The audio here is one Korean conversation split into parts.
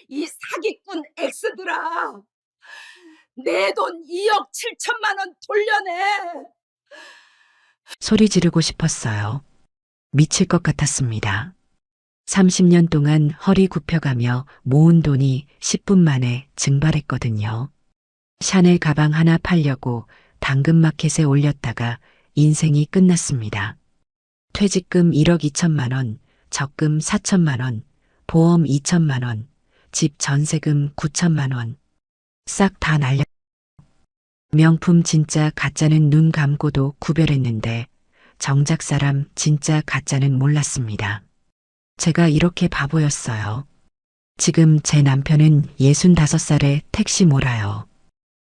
이 사기꾼 엑스들아, 내 돈 2억 7천만 원 돌려내. 소리 지르고 싶었어요. 미칠 것 같았습니다. 30년 동안 허리 굽혀가며 모은 돈이 10분 만에 증발했거든요. 샤넬 가방 하나 팔려고 당근마켓에 올렸다가 인생이 끝났습니다. 퇴직금 1억 2천만 원, 적금 4천만 원, 보험 2천만 원, 집 전세금 9천만 원. 싹 다 날려. 명품 진짜 가짜는 눈 감고도 구별했는데 정작 사람 진짜 가짜는 몰랐습니다. 제가 이렇게 바보였어요. 지금 제 남편은 65살에 택시 몰아요.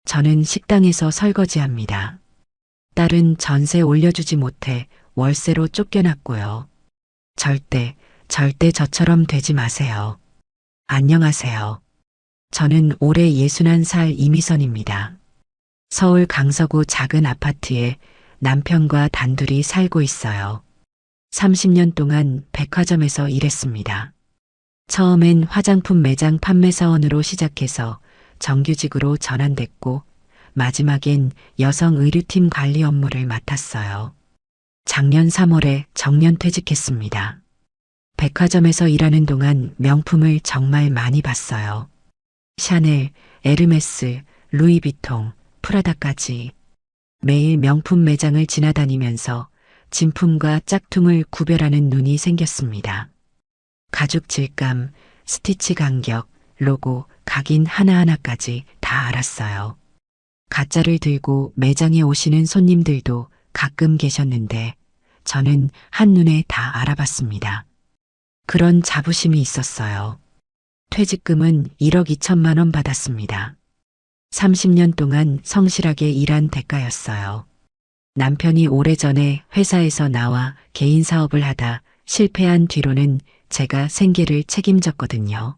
저는 식당에서 설거지합니다. 딸은 전세 올려주지 못해 월세로 쫓겨났고요. 절대 저처럼 되지 마세요. 안녕하세요. 저는 올해 61살 이미선입니다. 서울 강서구 작은 아파트에 남편과 단둘이 살고 있어요. 30년 동안 백화점에서 일했습니다. 처음엔 화장품 매장 판매사원으로 시작해서 정규직으로 전환됐고 마지막엔 여성 의류팀 관리 업무를 맡았어요. 작년 3월에 정년퇴직했습니다. 백화점에서 일하는 동안 명품을 정말 많이 봤어요. 샤넬, 에르메스, 루이비통, 프라다까지. 매일 명품 매장을 지나다니면서 진품과 짝퉁을 구별하는 눈이 생겼습니다. 가죽 질감, 스티치 간격, 로고, 각인 하나하나까지 다 알았어요. 가짜를 들고 매장에 오시는 손님들도 가끔 계셨는데 저는 한눈에 다 알아봤습니다. 그런 자부심이 있었어요. 퇴직금은 1억 2천만 원 받았습니다. 30년 동안 성실하게 일한 대가였어요. 남편이 오래전에 회사에서 나와 개인 사업을 하다 실패한 뒤로는 제가 생계를 책임졌거든요.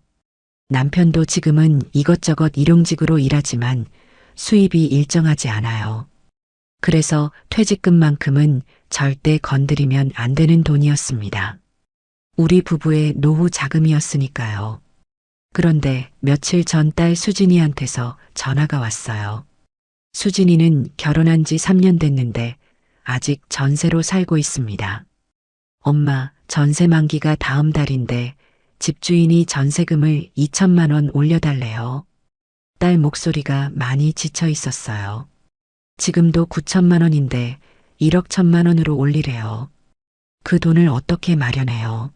남편도 지금은 이것저것 일용직으로 일하지만 수입이 일정하지 않아요. 그래서 퇴직금만큼은 절대 건드리면 안 되는 돈이었습니다. 우리 부부의 노후 자금이었으니까요. 그런데 며칠 전 딸 수진이한테서 전화가 왔어요. 수진이는 결혼한 지 3년 됐는데 아직 전세로 살고 있습니다. 엄마, 전세 만기가 다음 달인데 집주인이 전세금을 2천만 원 올려달래요. 딸 목소리가 많이 지쳐 있었어요. 지금도 9천만 원인데 1억 1천만 원으로 올리래요. 그 돈을 어떻게 마련해요?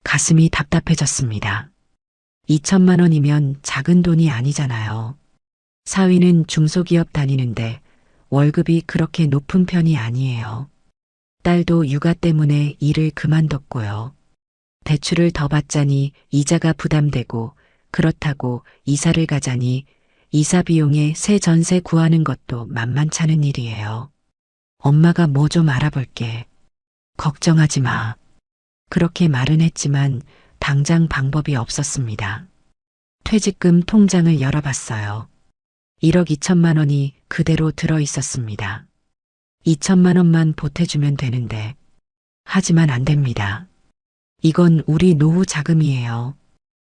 가슴이 답답해졌습니다. 2천만 원이면 작은 돈이 아니잖아요. 사위는 중소기업 다니는데 월급이 그렇게 높은 편이 아니에요. 딸도 육아 때문에 일을 그만뒀고요. 대출을 더 받자니 이자가 부담되고 그렇다고 이사를 가자니 이사 비용에 새 전세 구하는 것도 만만찮은 일이에요. 엄마가 뭐 좀 알아볼게. 걱정하지 마. 그렇게 말은 했지만 당장 방법이 없었습니다. 퇴직금 통장을 열어봤어요. 1억 2천만 원이 그대로 들어 있었습니다. 2천만 원만 보태주면 되는데 하지만 안 됩니다. 이건 우리 노후 자금이에요.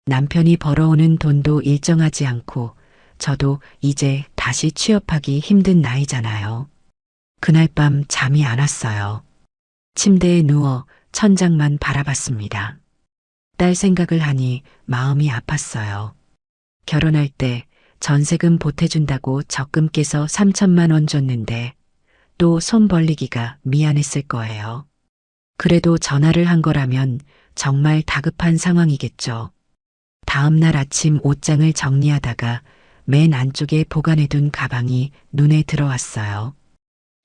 남편이 벌어오는 돈도 일정하지 않고 저도 이제 다시 취업하기 힘든 나이잖아요. 그날 밤 잠이 안 왔어요. 침대에 누워 천장만 바라봤습니다. 딸 생각을 하니 마음이 아팠어요. 결혼할 때 전세금 보태준다고 적금 깨서 3천만 원 줬는데 또 손 벌리기가 미안했을 거예요. 그래도 전화를 한 거라면 정말 다급한 상황이겠죠. 다음 날 아침 옷장을 정리하다가 맨 안쪽에 보관해둔 가방이 눈에 들어왔어요.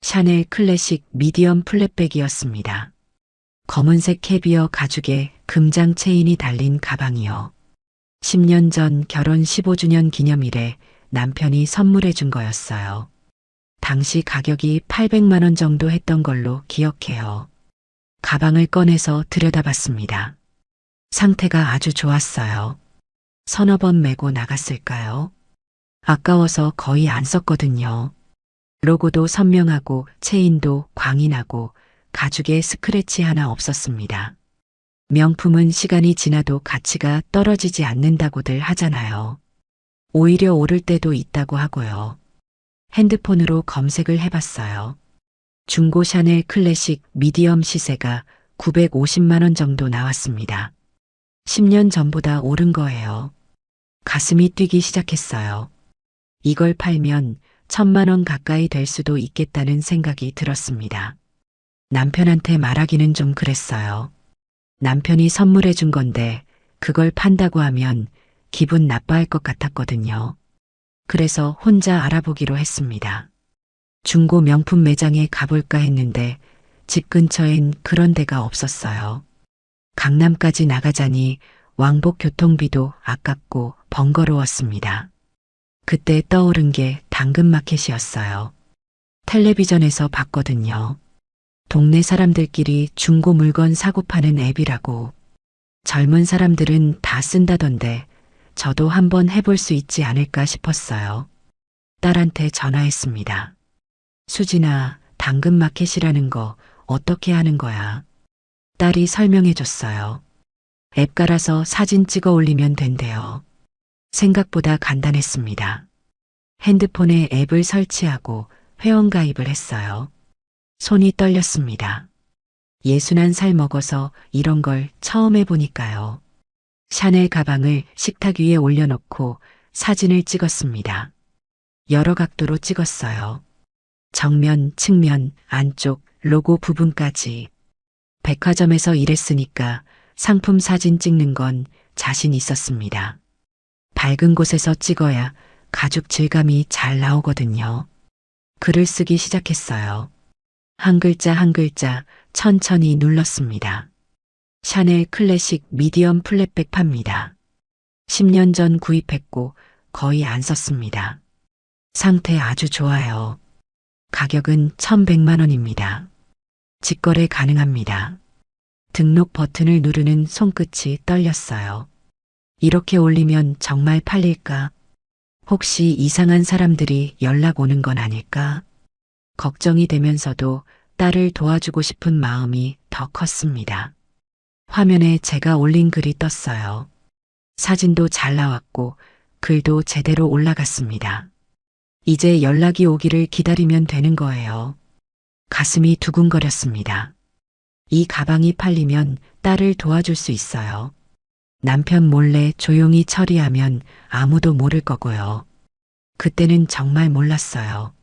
샤넬 클래식 미디엄 플랫백이었습니다. 검은색 캐비어 가죽에 금장 체인이 달린 가방이요. 10년 전 결혼 15주년 기념일에 남편이 선물해 준 거였어요. 당시 가격이 800만 원 정도 했던 걸로 기억해요. 가방을 꺼내서 들여다봤습니다. 상태가 아주 좋았어요. 서너 번 메고 나갔을까요? 아까워서 거의 안 썼거든요. 로고도 선명하고 체인도 광이 나고 가죽에 스크래치 하나 없었습니다. 명품은 시간이 지나도 가치가 떨어지지 않는다고들 하잖아요. 오히려 오를 때도 있다고 하고요. 핸드폰으로 검색을 해봤어요. 중고 샤넬 클래식 미디엄 시세가 950만 원 정도 나왔습니다. 10년 전보다 오른 거예요. 가슴이 뛰기 시작했어요. 이걸 팔면 1000만 원 가까이 될 수도 있겠다는 생각이 들었습니다. 남편한테 말하기는 좀 그랬어요. 남편이 선물해 준 건데 그걸 판다고 하면 기분 나빠할 것 같았거든요. 그래서 혼자 알아보기로 했습니다. 중고 명품 매장에 가볼까 했는데 집 근처엔 그런 데가 없었어요. 강남까지 나가자니 왕복 교통비도 아깝고 번거로웠습니다. 그때 떠오른 게 당근마켓이었어요. 텔레비전에서 봤거든요. 동네 사람들끼리 중고 물건 사고 파는 앱이라고. 젊은 사람들은 다 쓴다던데 저도 한번 해볼 수 있지 않을까 싶었어요. 딸한테 전화했습니다. 수진아, 당근마켓이라는 거 어떻게 하는 거야? 딸이 설명해 줬어요. 앱 깔아서 사진 찍어 올리면 된대요. 생각보다 간단했습니다. 핸드폰에 앱을 설치하고 회원가입을 했어요. 손이 떨렸습니다. 61살 먹어서 이런 걸 처음 해보니까요. 샤넬 가방을 식탁 위에 올려놓고 사진을 찍었습니다. 여러 각도로 찍었어요. 정면, 측면, 안쪽, 로고 부분까지. 백화점에서 일했으니까 상품 사진 찍는 건 자신 있었습니다. 밝은 곳에서 찍어야 가죽 질감이 잘 나오거든요. 글을 쓰기 시작했어요. 한 글자 한 글자 천천히 눌렀습니다. 샤넬 클래식 미디엄 플랫백 팝니다. 10년 전 구입했고 거의 안 썼습니다. 상태 아주 좋아요. 가격은 1100만 원입니다. 직거래 가능합니다. 등록 버튼을 누르는 손끝이 떨렸어요. 이렇게 올리면 정말 팔릴까? 혹시 이상한 사람들이 연락 오는 건 아닐까? 걱정이 되면서도 딸을 도와주고 싶은 마음이 더 컸습니다. 화면에 제가 올린 글이 떴어요. 사진도 잘 나왔고 글도 제대로 올라갔습니다. 이제 연락이 오기를 기다리면 되는 거예요. 가슴이 두근거렸습니다. 이 가방이 팔리면 딸을 도와줄 수 있어요. 남편 몰래 조용히 처리하면 아무도 모를 거고요. 그때는 정말 몰랐어요.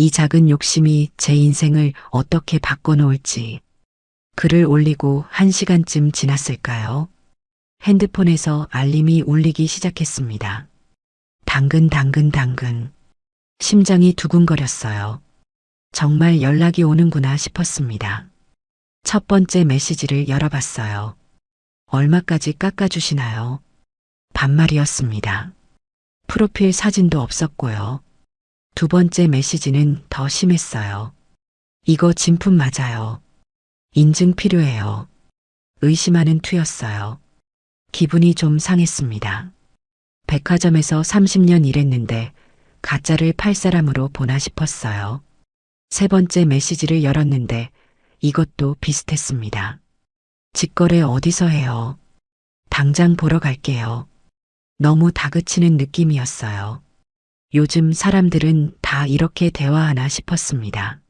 이 작은 욕심이 제 인생을 어떻게 바꿔놓을지. 글을 올리고 1시간쯤 지났을까요? 핸드폰에서 알림이 울리기 시작했습니다. 당근 당근 당근. 심장이 두근거렸어요. 정말 연락이 오는구나 싶었습니다. 첫 번째 메시지를 열어봤어요. 얼마까지 깎아주시나요? 반말이었습니다. 프로필 사진도 없었고요. 두 번째 메시지는 더 심했어요. 이거 진품 맞아요. 인증 필요해요. 의심하는 투였어요. 기분이 좀 상했습니다. 백화점에서 30년 일했는데 가짜를 팔 사람으로 보나 싶었어요. 세 번째 메시지를 열었는데 이것도 비슷했습니다. 직거래 어디서 해요? 당장 보러 갈게요. 너무 다그치는 느낌이었어요. 요즘 사람들은 다 이렇게 대화하나 싶었습니다.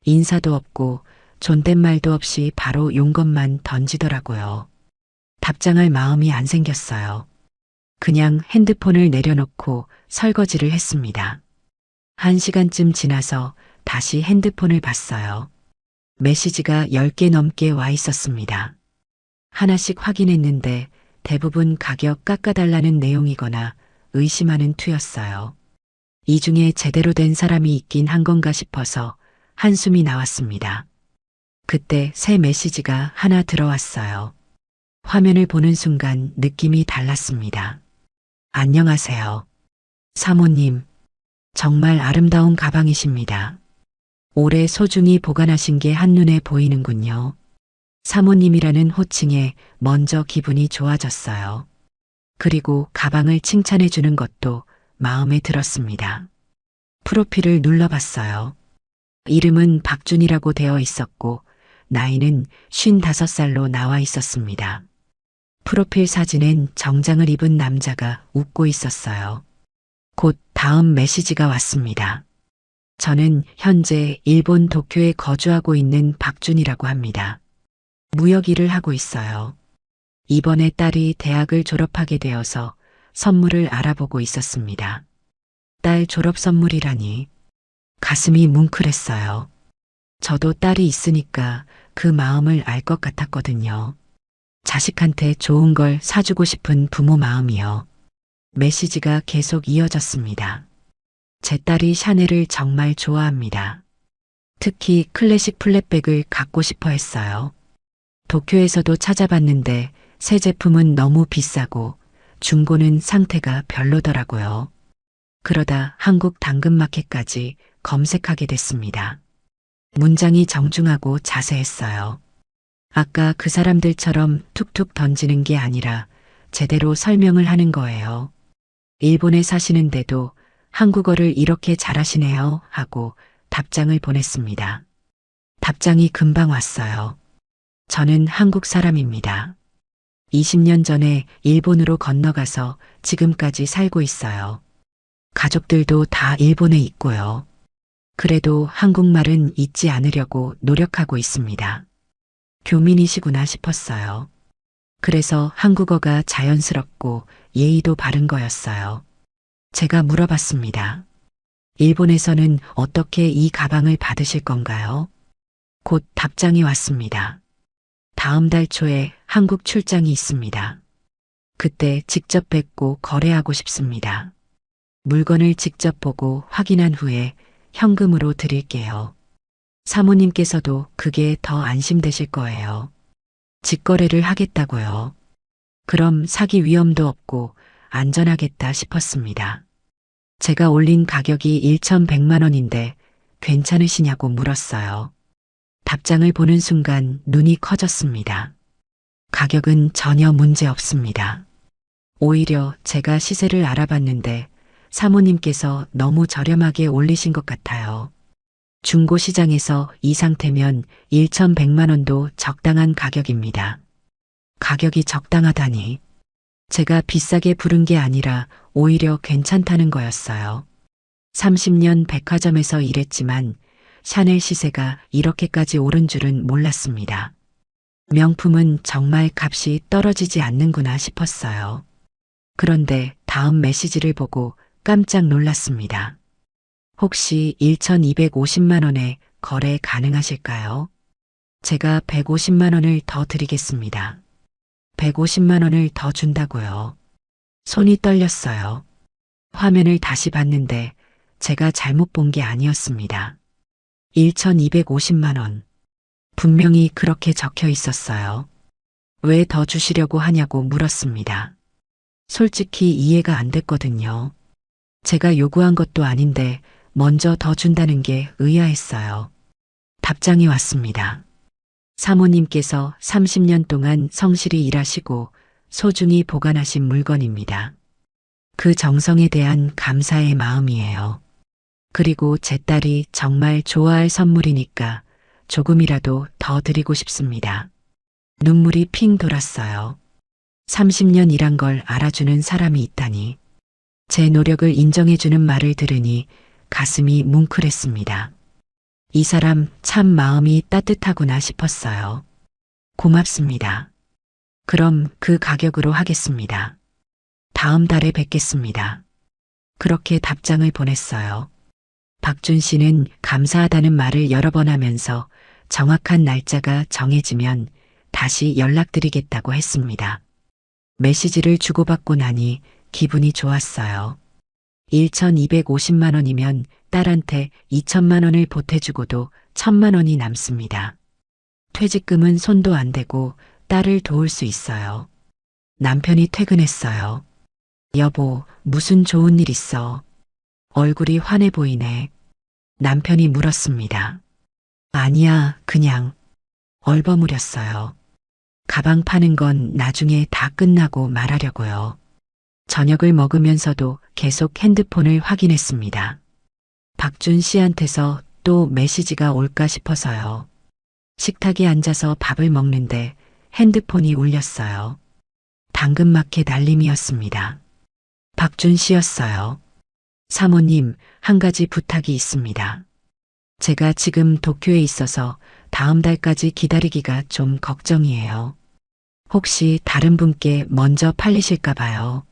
인사도 없고 존댓말도 없이 바로 용것만 던지더라고요. 답장할 마음이 안 생겼어요. 그냥 핸드폰을 내려놓고 설거지를 했습니다. 1시간쯤 지나서 다시 핸드폰을 봤어요. 메시지가 10개 넘게 와 있었습니다. 하나씩 확인했는데 대부분 가격 깎아달라는 내용이거나 의심하는 투였어요. 이 중에 제대로 된 사람이 있긴 한 건가 싶어서 한숨이 나왔습니다. 그때 새 메시지가 하나 들어왔어요. 화면을 보는 순간 느낌이 달랐습니다. 안녕하세요. 사모님, 정말 아름다운 가방이십니다. 오래 소중히 보관하신 게 한눈에 보이는군요. 사모님이라는 호칭에 먼저 기분이 좋아졌어요. 그리고 가방을 칭찬해 주는 것도 마음에 들었습니다. 프로필을 눌러봤어요. 이름은 박준이라고 되어 있었고 나이는 55살로 나와 있었습니다. 프로필 사진엔 정장을 입은 남자가 웃고 있었어요. 곧 다음 메시지가 왔습니다. 저는 현재 일본 도쿄에 거주하고 있는 박준이라고 합니다. 무역 일을 하고 있어요. 이번에 딸이 대학을 졸업하게 되어서 선물을 알아보고 있었습니다. 딸 졸업 선물이라니 가슴이 뭉클했어요. 저도 딸이 있으니까 그 마음을 알 것 같았거든요. 자식한테 좋은 걸 사주고 싶은 부모 마음이요. 메시지가 계속 이어졌습니다. 제 딸이 샤넬을 정말 좋아합니다. 특히 클래식 플랫백을 갖고 싶어 했어요. 도쿄에서도 찾아봤는데 새 제품은 너무 비싸고 중고는 상태가 별로더라고요. 그러다 한국 당근마켓까지 검색하게 됐습니다. 문장이 정중하고 자세했어요. 아까 그 사람들처럼 툭툭 던지는 게 아니라 제대로 설명을 하는 거예요. 일본에 사시는데도 한국어를 이렇게 잘하시네요 하고 답장을 보냈습니다. 답장이 금방 왔어요. 저는 한국 사람입니다. 20년 전에 일본으로 건너가서 지금까지 살고 있어요. 가족들도 다 일본에 있고요. 그래도 한국말은 잊지 않으려고 노력하고 있습니다. 교민이시구나 싶었어요. 그래서 한국어가 자연스럽고 예의도 바른 거였어요. 제가 물어봤습니다. 일본에서는 어떻게 이 가방을 받으실 건가요? 곧 답장이 왔습니다. 다음 달 초에 한국 출장이 있습니다. 그때 직접 뵙고 거래하고 싶습니다. 물건을 직접 보고 확인한 후에 현금으로 드릴게요. 사모님께서도 그게 더 안심되실 거예요. 직거래를 하겠다고요. 그럼 사기 위험도 없고 안전하겠다 싶었습니다. 제가 올린 가격이 1,100만 원인데 괜찮으시냐고 물었어요. 답장을 보는 순간 눈이 커졌습니다. 가격은 전혀 문제 없습니다. 오히려 제가 시세를 알아봤는데 사모님께서 너무 저렴하게 올리신 것 같아요. 중고시장에서 이 상태면 1,100만 원도 적당한 가격입니다. 가격이 적당하다니. 제가 비싸게 부른 게 아니라 오히려 괜찮다는 거였어요. 30년 백화점에서 일했지만 샤넬 시세가 이렇게까지 오른 줄은 몰랐습니다. 명품은 정말 값이 떨어지지 않는구나 싶었어요. 그런데 다음 메시지를 보고 깜짝 놀랐습니다. 혹시 1,250만 원에 거래 가능하실까요? 제가 150만 원을 더 드리겠습니다. 150만 원을 더 준다고요. 손이 떨렸어요. 화면을 다시 봤는데 제가 잘못 본 게 아니었습니다. 1,250만 원. 분명히 그렇게 적혀 있었어요. 왜 더 주시려고 하냐고 물었습니다. 솔직히 이해가 안 됐거든요. 제가 요구한 것도 아닌데 먼저 더 준다는 게 의아했어요. 답장이 왔습니다. 사모님께서 30년 동안 성실히 일하시고 소중히 보관하신 물건입니다. 그 정성에 대한 감사의 마음이에요. 그리고 제 딸이 정말 좋아할 선물이니까 조금이라도 더 드리고 싶습니다. 눈물이 핑 돌았어요. 30년 일한 걸 알아주는 사람이 있다니. 제 노력을 인정해주는 말을 들으니 가슴이 뭉클했습니다. 이 사람 참 마음이 따뜻하구나 싶었어요. 고맙습니다. 그럼 그 가격으로 하겠습니다. 다음 달에 뵙겠습니다. 그렇게 답장을 보냈어요. 박준 씨는 감사하다는 말을 여러 번 하면서 정확한 날짜가 정해지면 다시 연락드리겠다고 했습니다. 메시지를 주고받고 나니 기분이 좋았어요. 1,250만 원이면 딸한테 2천만 원을 보태주고도 1,000만 원이 남습니다. 퇴직금은 손도 안 대고 딸을 도울 수 있어요. 남편이 퇴근했어요. 여보, 무슨 좋은 일 있어? 얼굴이 환해 보이네. 남편이 물었습니다. 아니야, 그냥 얼버무렸어요. 가방 파는 건 나중에 다 끝나고 말하려고요. 저녁을 먹으면서도 계속 핸드폰을 확인했습니다. 박준 씨한테서 또 메시지가 올까 싶어서요. 식탁에 앉아서 밥을 먹는데 핸드폰이 울렸어요. 당근마켓 알림이었습니다. 박준 씨였어요. 사모님, 한 가지 부탁이 있습니다. 제가 지금 도쿄에 있어서 다음 달까지 기다리기가 좀 걱정이에요. 혹시 다른 분께 먼저 팔리실까 봐요.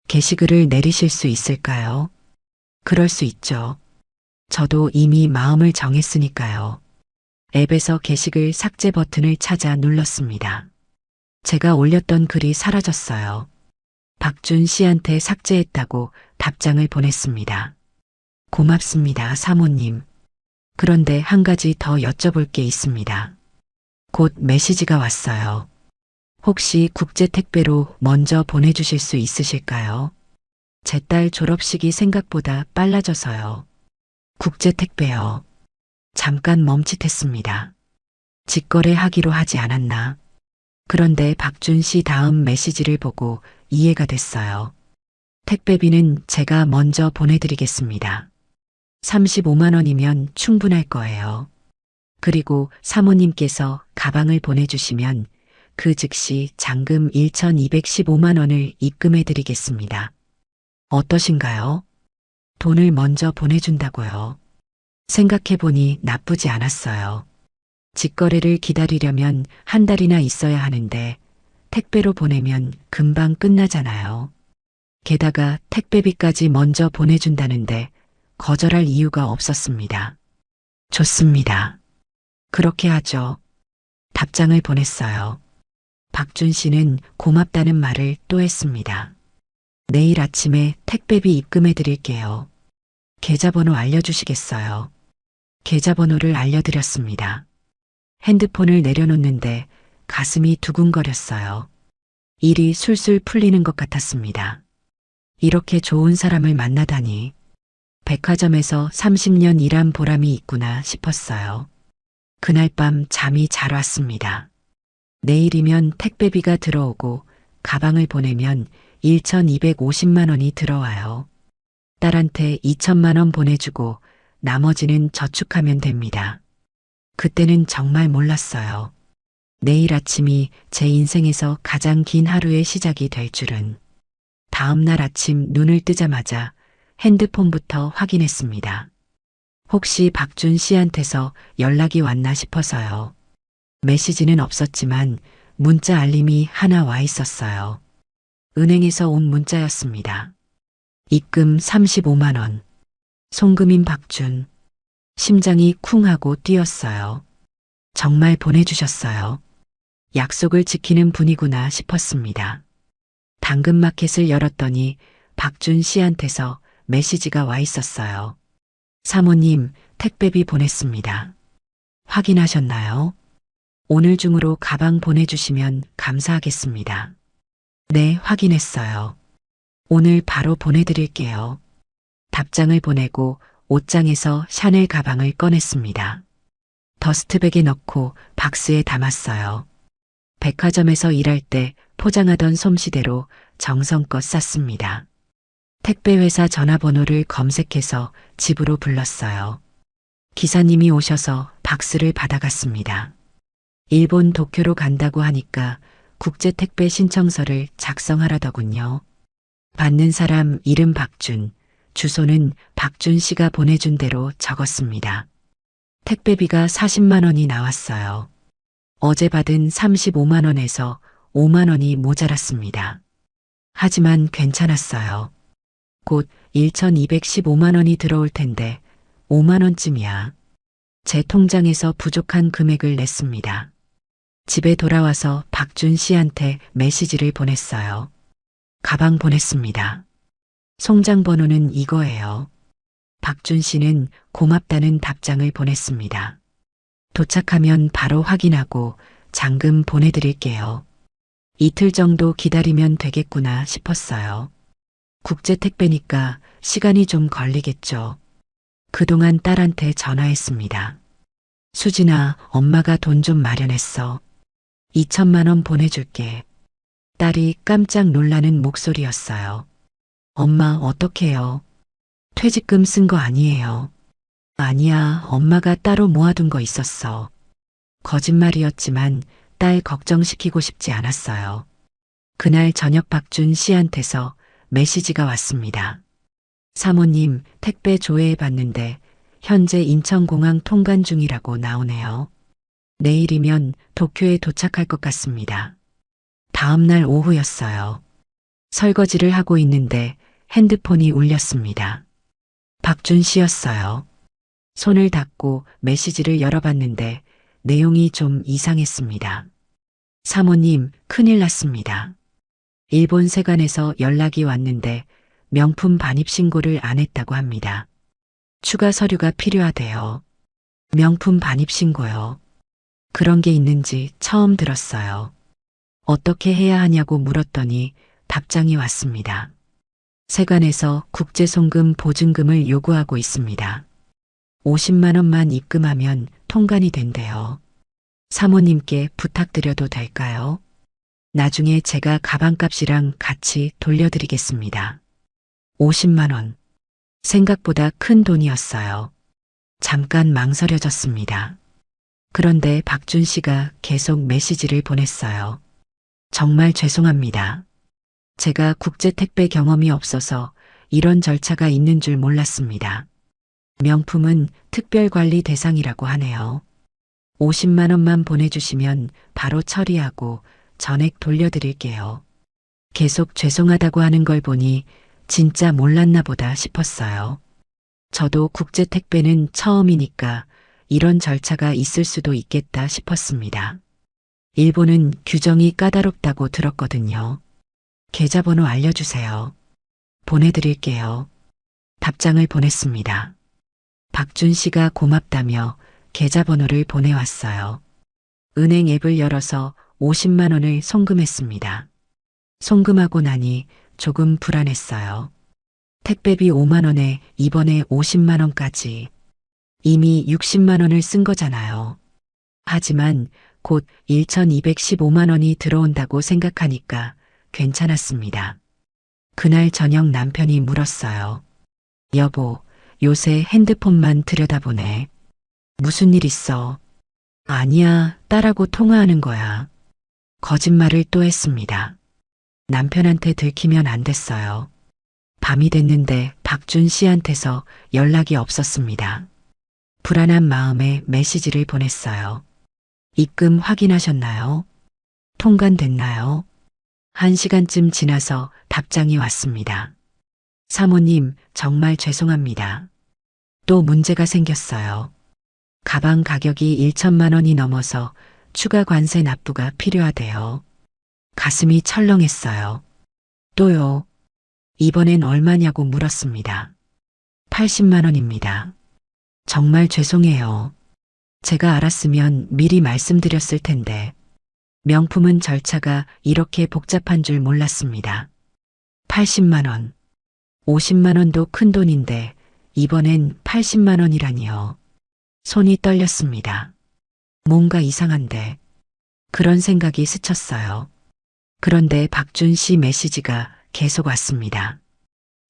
게시글을 내리실 수 있을까요? 그럴 수 있죠. 저도 이미 마음을 정했으니까요. 앱에서 게시글 삭제 버튼을 찾아 눌렀습니다. 제가 올렸던 글이 사라졌어요. 박준 씨한테 삭제했다고 답장을 보냈습니다. 고맙습니다, 사모님. 그런데 한 가지 더 여쭤볼 게 있습니다. 곧 메시지가 왔어요. 혹시 국제택배로 먼저 보내주실 수 있으실까요? 제 딸 졸업식이 생각보다 빨라져서요. 국제택배요. 잠깐 멈칫했습니다. 직거래하기로 하지 않았나? 그런데 박준 씨 다음 메시지를 보고 이해가 됐어요. 택배비는 제가 먼저 보내드리겠습니다. 35만 원이면 충분할 거예요. 그리고 사모님께서 가방을 보내주시면 그 즉시 잔금 1,215만 원을 입금해 드리겠습니다. 어떠신가요? 돈을 먼저 보내준다고요. 생각해보니 나쁘지 않았어요. 직거래를 기다리려면 한 달이나 있어야 하는데 택배로 보내면 금방 끝나잖아요. 게다가 택배비까지 먼저 보내준다는데 거절할 이유가 없었습니다. 좋습니다. 그렇게 하죠. 답장을 보냈어요. 박준 씨는 고맙다는 말을 또 했습니다. 내일 아침에 택배비 입금해 드릴게요. 계좌번호 알려주시겠어요? 계좌번호를 알려드렸습니다. 핸드폰을 내려놓는데 가슴이 두근거렸어요. 일이 술술 풀리는 것 같았습니다. 이렇게 좋은 사람을 만나다니. 백화점에서 30년 일한 보람이 있구나 싶었어요. 그날 밤 잠이 잘 왔습니다. 내일이면 택배비가 들어오고 가방을 보내면 1,250만 원이 들어와요. 딸한테 2천만 원 보내주고 나머지는 저축하면 됩니다. 그때는 정말 몰랐어요. 내일 아침이 제 인생에서 가장 긴 하루의 시작이 될 줄은. 다음 날 아침 눈을 뜨자마자 핸드폰부터 확인했습니다. 혹시 박준 씨한테서 연락이 왔나 싶어서요. 메시지는 없었지만 문자 알림이 하나 와 있었어요. 은행에서 온 문자였습니다. 입금 35만 원. 송금인 박준. 심장이 쿵 하고 뛰었어요. 정말 보내주셨어요. 약속을 지키는 분이구나 싶었습니다. 당근마켓을 열었더니 박준 씨한테서 메시지가 와 있었어요. 사모님, 택배비 보냈습니다. 확인하셨나요? 오늘 중으로 가방 보내주시면 감사하겠습니다. 네, 확인했어요. 오늘 바로 보내드릴게요. 답장을 보내고 옷장에서 샤넬 가방을 꺼냈습니다. 더스트백에 넣고 박스에 담았어요. 백화점에서 일할 때 포장하던 솜씨대로 정성껏 쌌습니다. 택배회사 전화번호를 검색해서 집으로 불렀어요. 기사님이 오셔서 박스를 받아갔습니다. 일본 도쿄로 간다고 하니까 국제택배 신청서를 작성하라더군요. 받는 사람 이름 박준, 주소는 박준 씨가 보내준 대로 적었습니다. 택배비가 40만 원이 나왔어요. 어제 받은 35만 원에서 5만 원이 모자랐습니다. 하지만 괜찮았어요. 곧 1,215만 원이 들어올 텐데 5만 원쯤이야. 제 통장에서 부족한 금액을 냈습니다. 집에 돌아와서 박준 씨한테 메시지를 보냈어요. 가방 보냈습니다. 송장 번호는 이거예요. 박준 씨는 고맙다는 답장을 보냈습니다. 도착하면 바로 확인하고 잔금 보내드릴게요. 이틀 정도 기다리면 되겠구나 싶었어요. 국제택배니까 시간이 좀 걸리겠죠. 그동안 딸한테 전화했습니다. 수진아, 엄마가 돈 좀 마련했어. 2천만 원 보내줄게. 딸이 깜짝 놀라는 목소리였어요. 엄마, 어떡해요? 퇴직금 쓴 거 아니에요. 아니야, 엄마가 따로 모아둔 거 있었어. 거짓말이었지만 딸 걱정시키고 싶지 않았어요. 그날 저녁 박준 씨한테서 메시지가 왔습니다. 사모님, 택배 조회해 봤는데 현재 인천공항 통관 중이라고 나오네요. 내일이면 도쿄에 도착할 것 같습니다. 다음 날 오후였어요. 설거지를 하고 있는데 핸드폰이 울렸습니다. 박준 씨였어요. 손을 닦고 메시지를 열어봤는데 내용이 좀 이상했습니다. 사모님, 큰일 났습니다. 일본 세관에서 연락이 왔는데 명품 반입 신고를 안 했다고 합니다. 추가 서류가 필요하대요. 명품 반입 신고요. 그런 게 있는지 처음 들었어요. 어떻게 해야 하냐고 물었더니 답장이 왔습니다. 세관에서 국제송금 보증금을 요구하고 있습니다. 50만 원만 입금하면 통관이 된대요. 사모님께 부탁드려도 될까요? 나중에 제가 가방값이랑 같이 돌려드리겠습니다. 50만 원. 생각보다 큰 돈이었어요. 잠깐 망설여졌습니다. 그런데 박준 씨가 계속 메시지를 보냈어요. 정말 죄송합니다. 제가 국제택배 경험이 없어서 이런 절차가 있는 줄 몰랐습니다. 명품은 특별관리 대상이라고 하네요. 50만 원만 보내주시면 바로 처리하고 전액 돌려드릴게요. 계속 죄송하다고 하는 걸 보니 진짜 몰랐나 보다 싶었어요. 저도 국제택배는 처음이니까 이런 절차가 있을 수도 있겠다 싶었습니다. 일본은 규정이 까다롭다고 들었거든요. 계좌번호 알려주세요. 보내드릴게요. 답장을 보냈습니다. 박준 씨가 고맙다며 계좌번호를 보내왔어요. 은행 앱을 열어서 50만 원을 송금했습니다. 송금하고 나니 조금 불안했어요. 택배비 5만 원에 이번에 50만 원까지. 이미 60만 원을 쓴 거잖아요. 하지만 곧 1,215만 원이 들어온다고 생각하니까 괜찮았습니다. 그날 저녁 남편이 물었어요. 여보, 요새 핸드폰만 들여다보네. 무슨 일 있어? 아니야, 딸하고 통화하는 거야. 거짓말을 또 했습니다. 남편한테 들키면 안 됐어요. 밤이 됐는데 박준 씨한테서 연락이 없었습니다. 불안한 마음에 메시지를 보냈어요. 입금 확인하셨나요? 통관됐나요? 1시간쯤 지나서 답장이 왔습니다. 사모님, 정말 죄송합니다. 또 문제가 생겼어요. 가방 가격이 1천만 원이 넘어서 추가 관세 납부가 필요하대요. 가슴이 철렁했어요. 또요. 이번엔 얼마냐고 물었습니다. 80만 원입니다. 정말 죄송해요. 제가 알았으면 미리 말씀드렸을 텐데. 명품은 절차가 이렇게 복잡한 줄 몰랐습니다. 80만 원. 50만 원도 큰 돈인데 이번엔 80만 원이라니요. 손이 떨렸습니다. 뭔가 이상한데. 그런 생각이 스쳤어요. 그런데 박준 씨 메시지가 계속 왔습니다.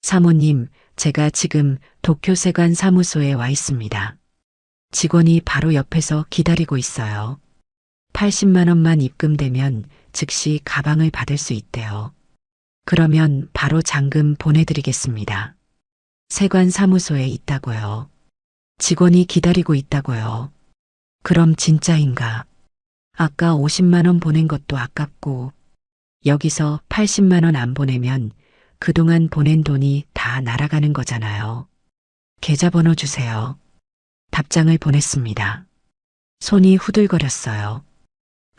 사모님, 제가 지금 도쿄세관 사무소에 와 있습니다. 직원이 바로 옆에서 기다리고 있어요. 80만 원만 입금되면 즉시 가방을 받을 수 있대요. 그러면 바로 잔금 보내드리겠습니다. 세관 사무소에 있다고요. 직원이 기다리고 있다고요. 그럼 진짜인가? 아까 50만 원 보낸 것도 아깝고 여기서 80만 원 안 보내면 그동안 보낸 돈이 다 날아가는 거잖아요. 계좌번호 주세요. 답장을 보냈습니다. 손이 후들거렸어요.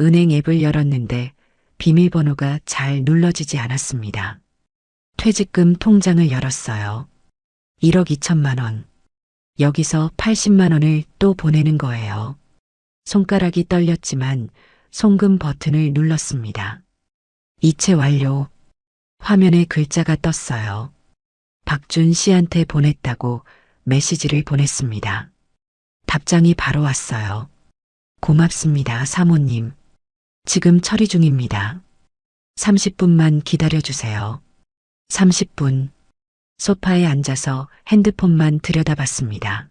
은행 앱을 열었는데 비밀번호가 잘 눌러지지 않았습니다. 퇴직금 통장을 열었어요. 1억 2천만 원. 여기서 80만 원을 또 보내는 거예요. 손가락이 떨렸지만 송금 버튼을 눌렀습니다. 이체 완료. 화면에 글자가 떴어요. 박준 씨한테 보냈다고 메시지를 보냈습니다. 답장이 바로 왔어요. 고맙습니다, 사모님. 지금 처리 중입니다. 30분만 기다려주세요. 30분. 소파에 앉아서 핸드폰만 들여다봤습니다.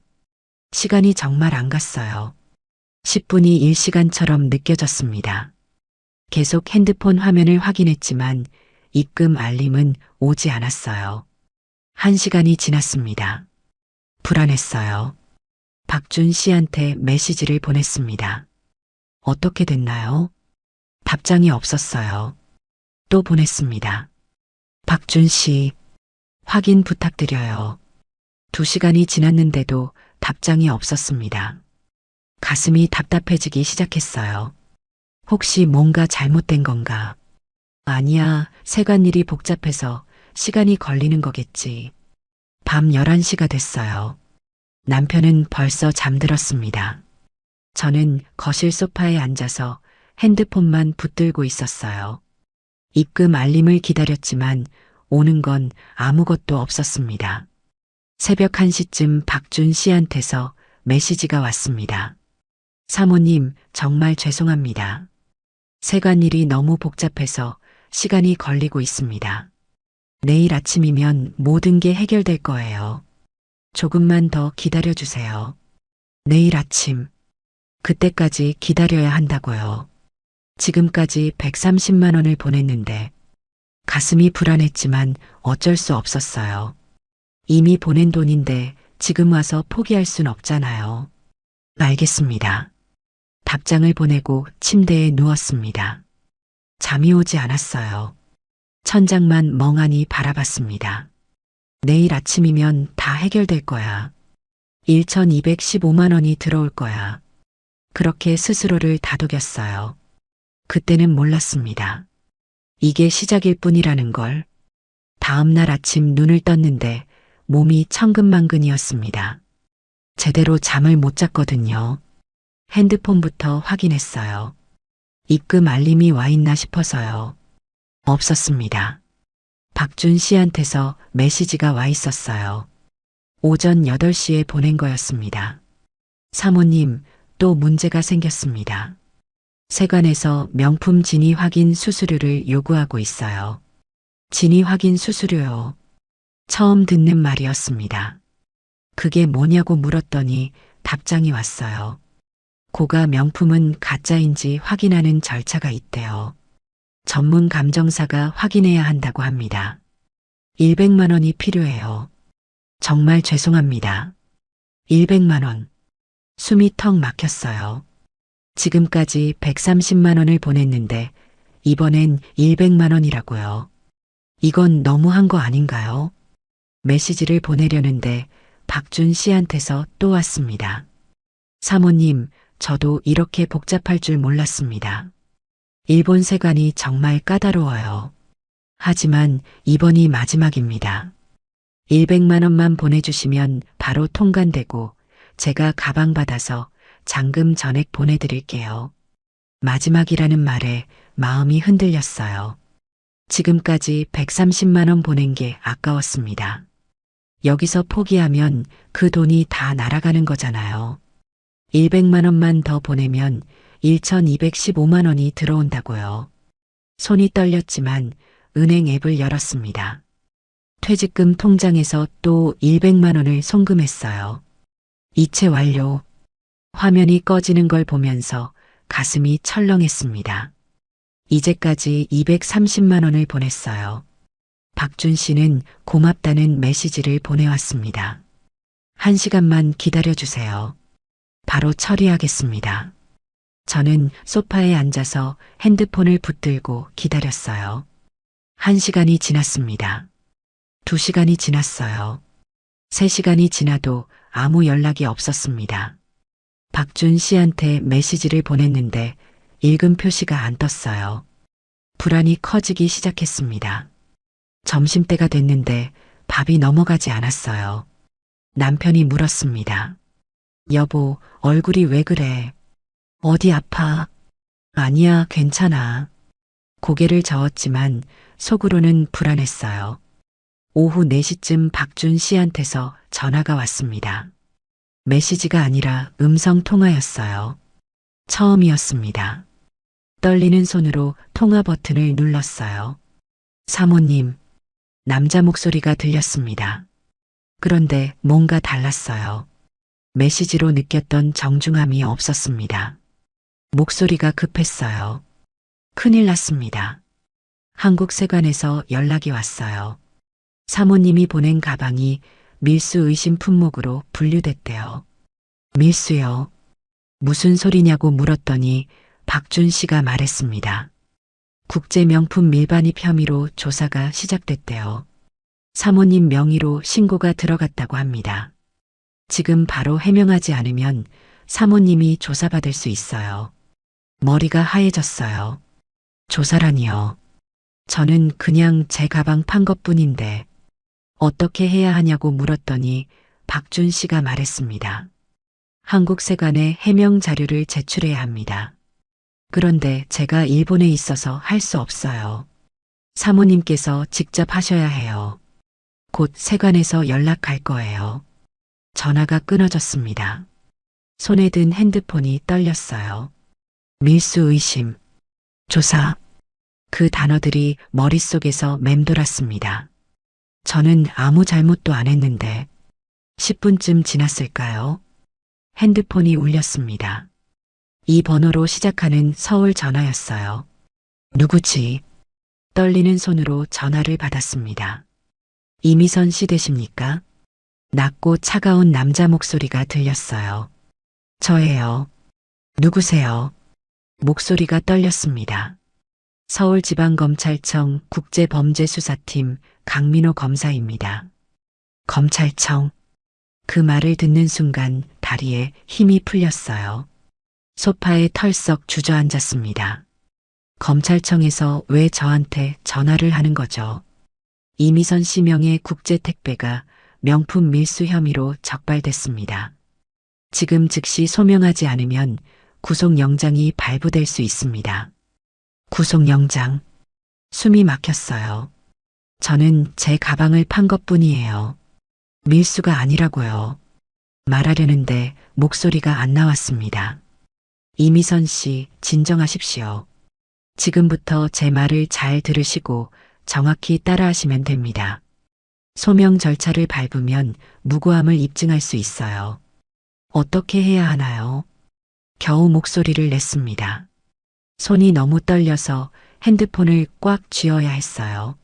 시간이 정말 안 갔어요. 10분이 1시간처럼 느껴졌습니다. 계속 핸드폰 화면을 확인했지만 입금 알림은 오지 않았어요. 1시간이 지났습니다. 불안했어요. 박준 씨한테 메시지를 보냈습니다. 어떻게 됐나요? 답장이 없었어요. 또 보냈습니다. 박준 씨, 확인 부탁드려요. 2시간이 지났는데도 답장이 없었습니다. 가슴이 답답해지기 시작했어요. 혹시 뭔가 잘못된 건가? 아니야, 세관일이 복잡해서 시간이 걸리는 거겠지. 밤 11시가 됐어요. 남편은 벌써 잠들었습니다. 저는 거실 소파에 앉아서 핸드폰만 붙들고 있었어요. 입금 알림을 기다렸지만 오는 건 아무것도 없었습니다. 새벽 1시쯤 박준 씨한테서 메시지가 왔습니다. 사모님, 정말 죄송합니다. 세관일이 너무 복잡해서 시간이 걸리고 있습니다. 내일 아침이면 모든 게 해결될 거예요. 조금만 더 기다려주세요. 내일 아침. 그때까지 기다려야 한다고요. 지금까지 130만 원을 보냈는데 가슴이 불안했지만 어쩔 수 없었어요. 이미 보낸 돈인데 지금 와서 포기할 순 없잖아요. 알겠습니다. 답장을 보내고 침대에 누웠습니다. 잠이 오지 않았어요. 천장만 멍하니 바라봤습니다. 내일 아침이면 다 해결될 거야. 1,215만 원이 들어올 거야. 그렇게 스스로를 다독였어요. 그때는 몰랐습니다. 이게 시작일 뿐이라는 걸. 다음 날 아침 눈을 떴는데 몸이 천근만근이었습니다. 제대로 잠을 못 잤거든요. 핸드폰부터 확인했어요. 입금 알림이 와 있나 싶어서요. 없었습니다. 박준 씨한테서 메시지가 와 있었어요. 오전 8시에 보낸 거였습니다. 사모님, 또 문제가 생겼습니다. 세관에서 명품 진위 확인 수수료를 요구하고 있어요. 진위 확인 수수료요. 처음 듣는 말이었습니다. 그게 뭐냐고 물었더니 답장이 왔어요. 고가 명품은 가짜인지 확인하는 절차가 있대요. 전문 감정사가 확인해야 한다고 합니다. 100만 원이 필요해요. 정말 죄송합니다. 100만 원. 숨이 턱 막혔어요. 지금까지 130만 원을 보냈는데 이번엔 100만 원이라고요. 이건 너무한 거 아닌가요? 메시지를 보내려는데 박준 씨한테서 또 왔습니다. 사모님, 저도 이렇게 복잡할 줄 몰랐습니다. 일본 세관이 정말 까다로워요. 하지만 이번이 마지막입니다. 100만 원만 보내주시면 바로 통관되고 제가 가방 받아서 잔금 전액 보내드릴게요. 마지막이라는 말에 마음이 흔들렸어요. 지금까지 130만 원 보낸 게 아까웠습니다. 여기서 포기하면 그 돈이 다 날아가는 거잖아요. 100만 원만 더 보내면 1,215만 원이 들어온다고요. 손이 떨렸지만 은행 앱을 열었습니다. 퇴직금 통장에서 또 200만 원을 송금했어요. 이체 완료. 화면이 꺼지는 걸 보면서 가슴이 철렁했습니다. 이제까지 230만 원을 보냈어요. 박준 씨는 고맙다는 메시지를 보내왔습니다. 1시간만 기다려주세요. 바로 처리하겠습니다. 저는 소파에 앉아서 핸드폰을 붙들고 기다렸어요. 1시간이 지났습니다. 2시간이 지났어요. 3시간이 지나도 아무 연락이 없었습니다. 박준 씨한테 메시지를 보냈는데 읽음 표시가 안 떴어요. 불안이 커지기 시작했습니다. 점심때가 됐는데 밥이 넘어가지 않았어요. 남편이 물었습니다. 여보, 얼굴이 왜 그래? 어디 아파? 아니야, 괜찮아. 고개를 저었지만 속으로는 불안했어요. 오후 4시쯤 박준 씨한테서 전화가 왔습니다. 메시지가 아니라 음성 통화였어요. 처음이었습니다. 떨리는 손으로 통화 버튼을 눌렀어요. 사모님, 남자 목소리가 들렸습니다. 그런데 뭔가 달랐어요. 메시지로 느꼈던 정중함이 없었습니다. 목소리가 급했어요. 큰일 났습니다. 한국 세관에서 연락이 왔어요. 사모님이 보낸 가방이 밀수 의심 품목으로 분류됐대요. 밀수요? 무슨 소리냐고 물었더니 박준 씨가 말했습니다. 국제 명품 밀반입 혐의로 조사가 시작됐대요. 사모님 명의로 신고가 들어갔다고 합니다. 지금 바로 해명하지 않으면 사모님이 조사받을 수 있어요. 머리가 하얘졌어요. 조사라니요. 저는 그냥 제 가방 판 것뿐인데 어떻게 해야 하냐고 물었더니 박준 씨가 말했습니다. 한국 세관에 해명 자료를 제출해야 합니다. 그런데 제가 일본에 있어서 할 수 없어요. 사모님께서 직접 하셔야 해요. 곧 세관에서 연락할 거예요. 전화가 끊어졌습니다. 손에 든 핸드폰이 떨렸어요. 밀수 의심, 조사, 그 단어들이 머릿속에서 맴돌았습니다. 저는 아무 잘못도 안 했는데 10분쯤 지났을까요? 핸드폰이 울렸습니다. 이 번호로 시작하는 서울 전화였어요. 누구지? 떨리는 손으로 전화를 받았습니다. 이미선 씨 되십니까? 낮고 차가운 남자 목소리가 들렸어요. 저예요. 누구세요? 목소리가 떨렸습니다. 서울지방검찰청 국제범죄수사팀 강민호 검사입니다. 검찰청. 그 말을 듣는 순간 다리에 힘이 풀렸어요. 소파에 털썩 주저앉았습니다. 검찰청에서 왜 저한테 전화를 하는 거죠? 이미선 씨 명의 국제택배가 명품 밀수 혐의로 적발됐습니다. 지금 즉시 소명하지 않으면 구속영장이 발부될 수 있습니다. 구속영장. 숨이 막혔어요. 저는 제 가방을 판 것뿐이에요. 밀수가 아니라고요. 말하려는데 목소리가 안 나왔습니다. 이미선 씨, 진정하십시오. 지금부터 제 말을 잘 들으시고 정확히 따라하시면 됩니다. 소명 절차를 밟으면 무고함을 입증할 수 있어요. 어떻게 해야 하나요? 겨우 목소리를 냈습니다. 손이 너무 떨려서 핸드폰을 꽉 쥐어야 했어요.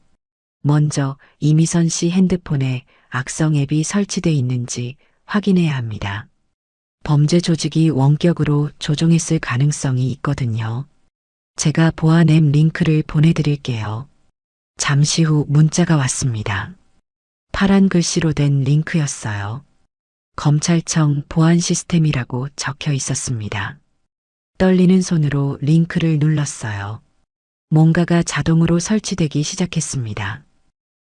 먼저 이미선 씨 핸드폰에 악성 앱이 설치돼 있는지 확인해야 합니다. 범죄 조직이 원격으로 조종했을 가능성이 있거든요. 제가 보안 앱 링크를 보내드릴게요. 잠시 후 문자가 왔습니다. 파란 글씨로 된 링크였어요. 검찰청 보안 시스템이라고 적혀 있었습니다. 떨리는 손으로 링크를 눌렀어요. 뭔가가 자동으로 설치되기 시작했습니다.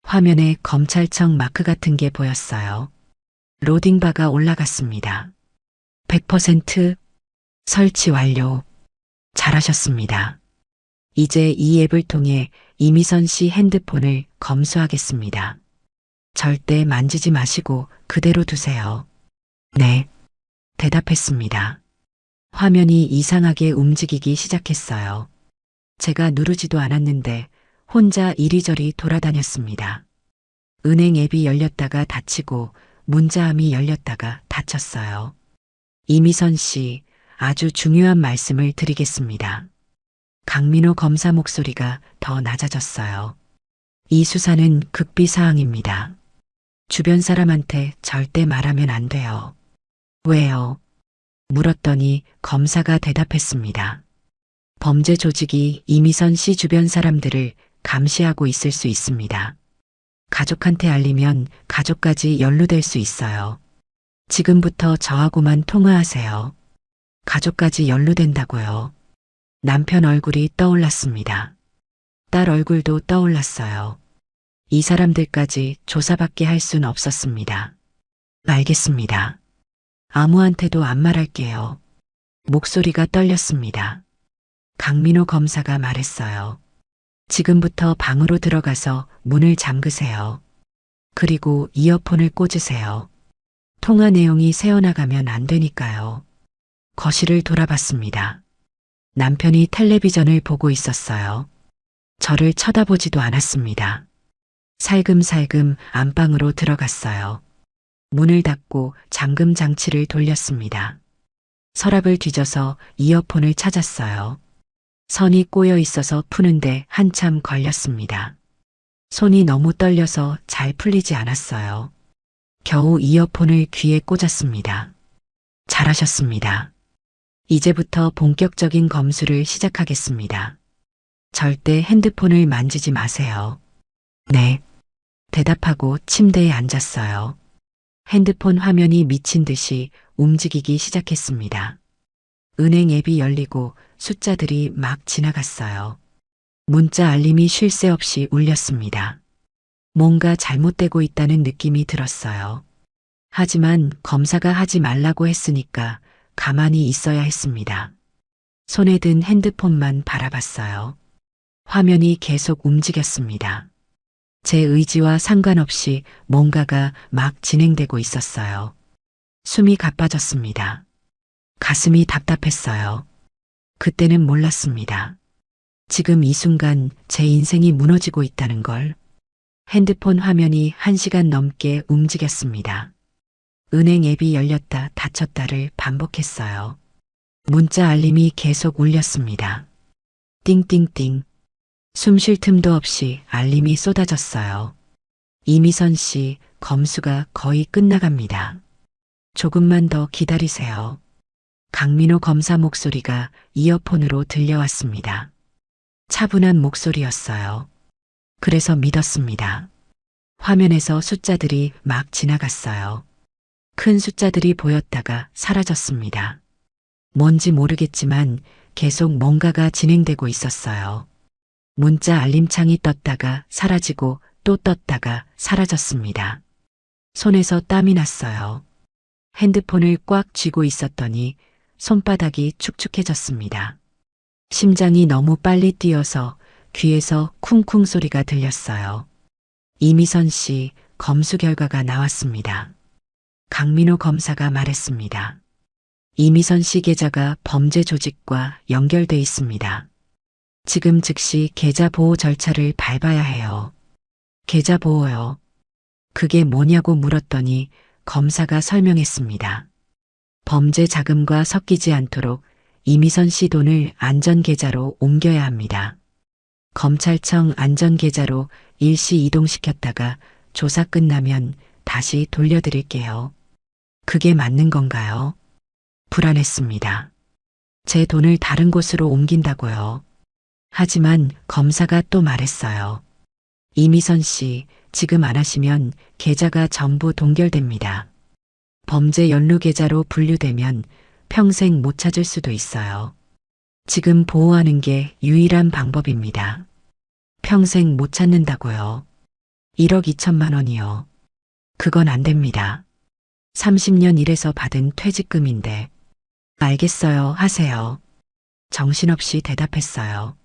화면에 검찰청 마크 같은 게 보였어요. 로딩바가 올라갔습니다. 100% 설치 완료. 잘하셨습니다. 이제 이 앱을 통해 이미선 씨 핸드폰을 검수하겠습니다. 절대 만지지 마시고 그대로 두세요. 네. 대답했습니다. 화면이 이상하게 움직이기 시작했어요. 제가 누르지도 않았는데 혼자 이리저리 돌아다녔습니다. 은행 앱이 열렸다가 닫히고 문자함이 열렸다가 닫혔어요. 이미선 씨, 아주 중요한 말씀을 드리겠습니다. 강민호 검사 목소리가 더 낮아졌어요. 이 수사는 극비사항입니다. 주변 사람한테 절대 말하면 안 돼요. 왜요? 물었더니 검사가 대답했습니다. 범죄 조직이 이미선 씨 주변 사람들을 감시하고 있을 수 있습니다. 가족한테 알리면 가족까지 연루될 수 있어요. 지금부터 저하고만 통화하세요. 가족까지 연루된다고요. 남편 얼굴이 떠올랐습니다. 딸 얼굴도 떠올랐어요. 이 사람들까지 조사받게 할 순 없었습니다. 알겠습니다. 아무한테도 안 말할게요. 목소리가 떨렸습니다. 강민호 검사가 말했어요. 지금부터 방으로 들어가서 문을 잠그세요. 그리고 이어폰을 꽂으세요. 통화 내용이 새어나가면 안 되니까요. 거실을 돌아봤습니다. 남편이 텔레비전을 보고 있었어요. 저를 쳐다보지도 않았습니다. 살금살금 안방으로 들어갔어요. 문을 닫고 잠금 장치를 돌렸습니다. 서랍을 뒤져서 이어폰을 찾았어요. 선이 꼬여 있어서 푸는데 한참 걸렸습니다. 손이 너무 떨려서 잘 풀리지 않았어요. 겨우 이어폰을 귀에 꽂았습니다. 잘하셨습니다. 이제부터 본격적인 검수를 시작하겠습니다. 절대 핸드폰을 만지지 마세요. 네. 대답하고 침대에 앉았어요. 핸드폰 화면이 미친 듯이 움직이기 시작했습니다. 은행 앱이 열리고 숫자들이 막 지나갔어요. 문자 알림이 쉴 새 없이 울렸습니다. 뭔가 잘못되고 있다는 느낌이 들었어요. 하지만 검사가 하지 말라고 했으니까 가만히 있어야 했습니다. 손에 든 핸드폰만 바라봤어요. 화면이 계속 움직였습니다. 제 의지와 상관없이 뭔가가 막 진행되고 있었어요. 숨이 가빠졌습니다. 가슴이 답답했어요. 그때는 몰랐습니다. 지금 이 순간 제 인생이 무너지고 있다는 걸. 핸드폰 화면이 1시간 넘게 움직였습니다. 은행 앱이 열렸다 닫혔다를 반복했어요. 문자 알림이 계속 울렸습니다. 띵띵띵. 숨 쉴 틈도 없이 알림이 쏟아졌어요. 이미선 씨, 검수가 거의 끝나갑니다. 조금만 더 기다리세요. 강민호 검사 목소리가 이어폰으로 들려왔습니다. 차분한 목소리였어요. 그래서 믿었습니다. 화면에서 숫자들이 막 지나갔어요. 큰 숫자들이 보였다가 사라졌습니다. 뭔지 모르겠지만 계속 뭔가가 진행되고 있었어요. 문자 알림창이 떴다가 사라지고 또 떴다가 사라졌습니다. 손에서 땀이 났어요. 핸드폰을 꽉 쥐고 있었더니 손바닥이 축축해졌습니다. 심장이 너무 빨리 뛰어서 귀에서 쿵쿵 소리가 들렸어요. 이미선 씨, 검수 결과가 나왔습니다. 강민호 검사가 말했습니다. 이미선 씨 계좌가 범죄 조직과 연결돼 있습니다. 지금 즉시 계좌 보호 절차를 밟아야 해요. 계좌 보호요. 그게 뭐냐고 물었더니 검사가 설명했습니다. 범죄 자금과 섞이지 않도록 이미선 씨 돈을 안전계좌로 옮겨야 합니다. 검찰청 안전계좌로 일시 이동시켰다가 조사 끝나면 다시 돌려드릴게요. 그게 맞는 건가요? 불안했습니다. 제 돈을 다른 곳으로 옮긴다고요. 하지만 검사가 또 말했어요. 이미선 씨, 지금 안 하시면 계좌가 전부 동결됩니다. 범죄 연루 계좌로 분류되면 평생 못 찾을 수도 있어요. 지금 보호하는 게 유일한 방법입니다. 평생 못 찾는다고요. 1억 2천만 원이요. 그건 안 됩니다. 30년 일해서 받은 퇴직금인데. 알겠어요, 하세요. 정신없이 대답했어요.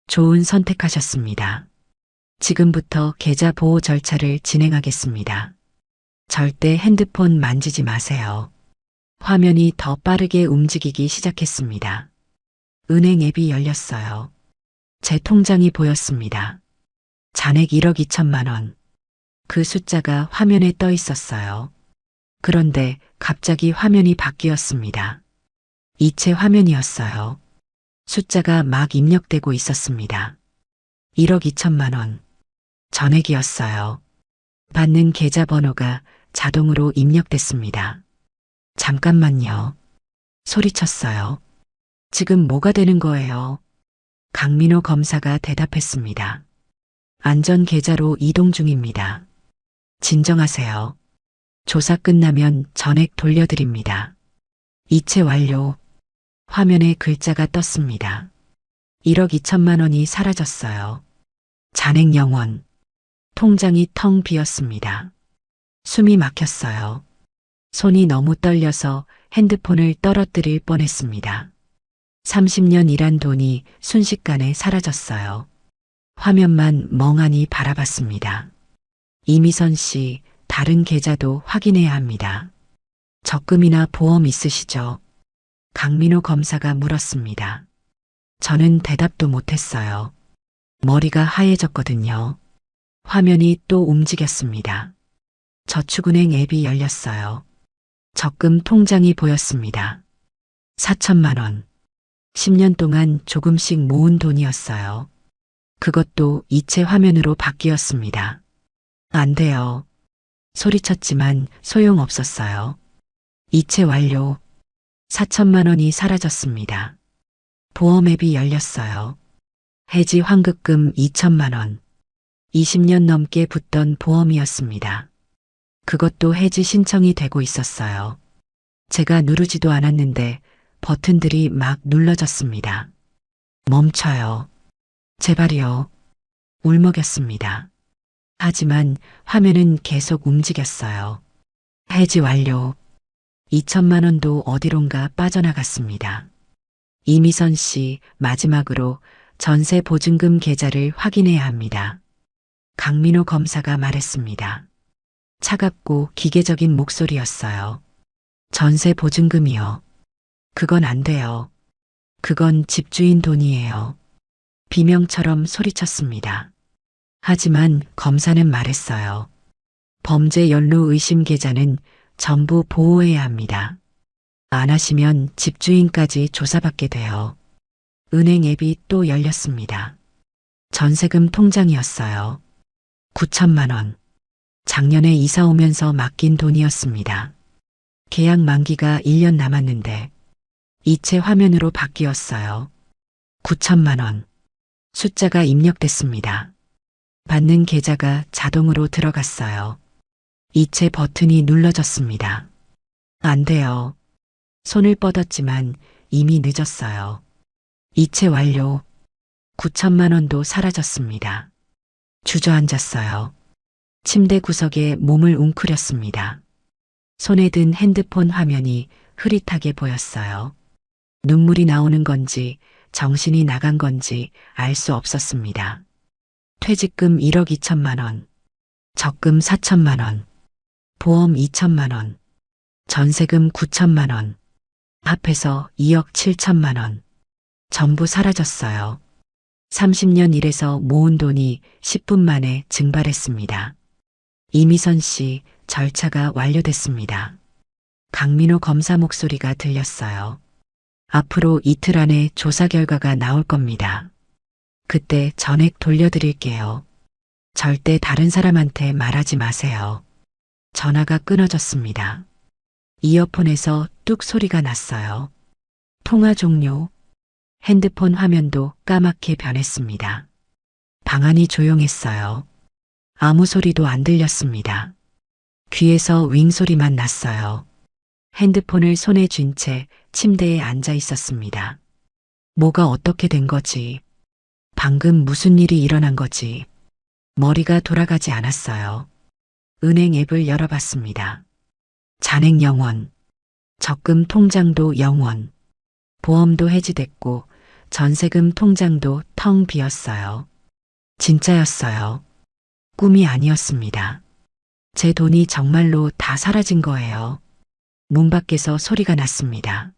좋은 선택하셨습니다. 지금부터 계좌 보호 절차를 진행하겠습니다. 절대 핸드폰 만지지 마세요. 화면이 더 빠르게 움직이기 시작했습니다. 은행 앱이 열렸어요. 제 통장이 보였습니다. 잔액 1억 2천만 원. 그 숫자가 화면에 떠 있었어요. 그런데 갑자기 화면이 바뀌었습니다. 이체 화면이었어요. 숫자가 막 입력되고 있었습니다. 1억 2천만 원. 전액이었어요. 받는 계좌번호가 자동으로 입력됐습니다. 잠깐만요. 소리쳤어요. 지금 뭐가 되는 거예요? 강민호 검사가 대답했습니다. 안전 계좌로 이동 중입니다. 진정하세요. 조사 끝나면 전액 돌려드립니다. 이체 완료. 화면에 글자가 떴습니다. 1억 2천만 원이 사라졌어요. 잔액 0원. 통장이 텅 비었습니다. 숨이 막혔어요. 손이 너무 떨려서 핸드폰을 떨어뜨릴 뻔했습니다. 30년 일한 돈이 순식간에 사라졌어요. 화면만 멍하니 바라봤습니다. 이미선 씨, 다른 계좌도 확인해야 합니다. 적금이나 보험 있으시죠? 강민호 검사가 물었습니다. 저는 대답도 못했어요. 머리가 하얘졌거든요. 화면이 또 움직였습니다. 저축은행 앱이 열렸어요. 적금 통장이 보였습니다. 4천만 원. 10년 동안 조금씩 모은 돈이었어요. 그것도 이체 화면으로 바뀌었습니다. 안 돼요. 소리쳤지만 소용없었어요. 이체 완료. 4천만 원이 사라졌습니다. 보험 앱이 열렸어요. 해지 환급금 2천만 원. 20년 넘게 붙던 보험이었습니다. 그것도 해지 신청이 되고 있었어요. 제가 누르지도 않았는데 버튼들이 막 눌러졌습니다. 멈춰요. 제발이요. 울먹였습니다. 하지만 화면은 계속 움직였어요. 해지 완료. 2천만 원도 어디론가 빠져나갔습니다. 이미선 씨, 마지막으로 전세 보증금 계좌를 확인해야 합니다. 강민호 검사가 말했습니다. 차갑고 기계적인 목소리였어요. 전세 보증금이요. 그건 안 돼요. 그건 집주인 돈이에요. 비명처럼 소리쳤습니다. 하지만 검사는 말했어요. 범죄 연루 의심 계좌는 전부 보호해야 합니다. 안 하시면 집주인까지 조사받게 돼요. 은행 앱이 또 열렸습니다. 전세금 통장이었어요. 9천만 원. 작년에 이사 오면서 맡긴 돈이었습니다. 계약 만기가 1년 남았는데 이체 화면으로 바뀌었어요. 9천만 원. 숫자가 입력됐습니다. 받는 계좌가 자동으로 들어갔어요. 이체 버튼이 눌러졌습니다. 안 돼요. 손을 뻗었지만 이미 늦었어요. 이체 완료. 9천만 원도 사라졌습니다. 주저앉았어요. 침대 구석에 몸을 웅크렸습니다. 손에 든 핸드폰 화면이 흐릿하게 보였어요. 눈물이 나오는 건지 정신이 나간 건지 알 수 없었습니다. 퇴직금 1억 2천만 원, 적금 4천만 원, 보험 2천만 원, 전세금 9천만 원, 합해서 2억 7천만 원. 전부 사라졌어요. 30년 일해서 모은 돈이 10분 만에 증발했습니다. 이미선 씨, 절차가 완료됐습니다. 강민호 검사 목소리가 들렸어요. 앞으로 이틀 안에 조사 결과가 나올 겁니다. 그때 전액 돌려드릴게요. 절대 다른 사람한테 말하지 마세요. 전화가 끊어졌습니다. 이어폰에서 뚝 소리가 났어요. 통화 종료. 핸드폰 화면도 까맣게 변했습니다. 방 안이 조용했어요. 아무 소리도 안 들렸습니다. 귀에서 윙 소리만 났어요. 핸드폰을 손에 쥔 채 침대에 앉아 있었습니다. 뭐가 어떻게 된 거지? 방금 무슨 일이 일어난 거지? 머리가 돌아가지 않았어요. 은행 앱을 열어봤습니다. 잔액 0원, 적금 통장도 0원, 보험도 해지됐고 전세금 통장도 텅 비었어요. 진짜였어요. 꿈이 아니었습니다. 제 돈이 정말로 다 사라진 거예요. 문 밖에서 소리가 났습니다.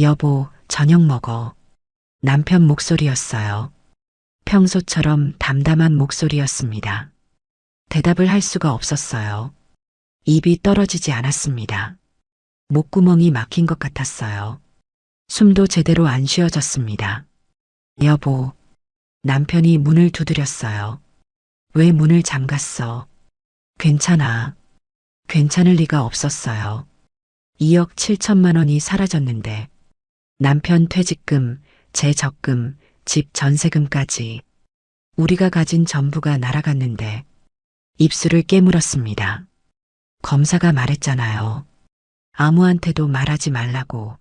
여보, 저녁 먹어. 남편 목소리였어요. 평소처럼 담담한 목소리였습니다. 대답을 할 수가 없었어요. 입이 떨어지지 않았습니다. 목구멍이 막힌 것 같았어요. 숨도 제대로 안 쉬어졌습니다. 여보, 남편이 문을 두드렸어요. 왜 문을 잠갔어? 괜찮아. 괜찮을 리가 없었어요. 2억 7천만 원이 사라졌는데 남편 퇴직금, 제 적금, 집 전세금까지 우리가 가진 전부가 날아갔는데 입술을 깨물었습니다. 검사가 말했잖아요. 아무한테도 말하지 말라고.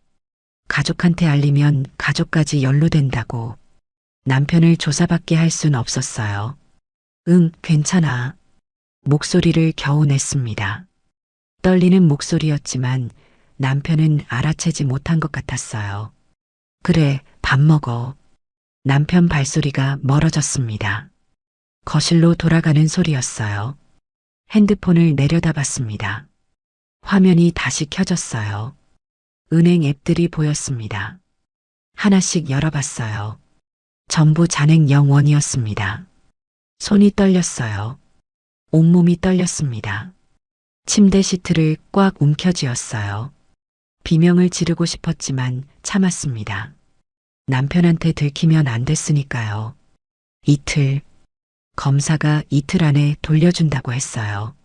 가족한테 알리면 가족까지 연루된다고. 남편을 조사받게 할 순 없었어요. 응, 괜찮아. 목소리를 겨우 냈습니다. 떨리는 목소리였지만 남편은 알아채지 못한 것 같았어요. 그래, 밥 먹어. 남편 발소리가 멀어졌습니다. 거실로 돌아가는 소리였어요. 핸드폰을 내려다봤습니다. 화면이 다시 켜졌어요. 은행 앱들이 보였습니다. 하나씩 열어봤어요. 전부 잔액 0원이었습니다. 손이 떨렸어요. 온몸이 떨렸습니다. 침대 시트를 꽉 움켜쥐었어요. 비명을 지르고 싶었지만 참았습니다. 남편한테 들키면 안 됐으니까요. 이틀, 검사가 이틀 안에 돌려준다고 했어요.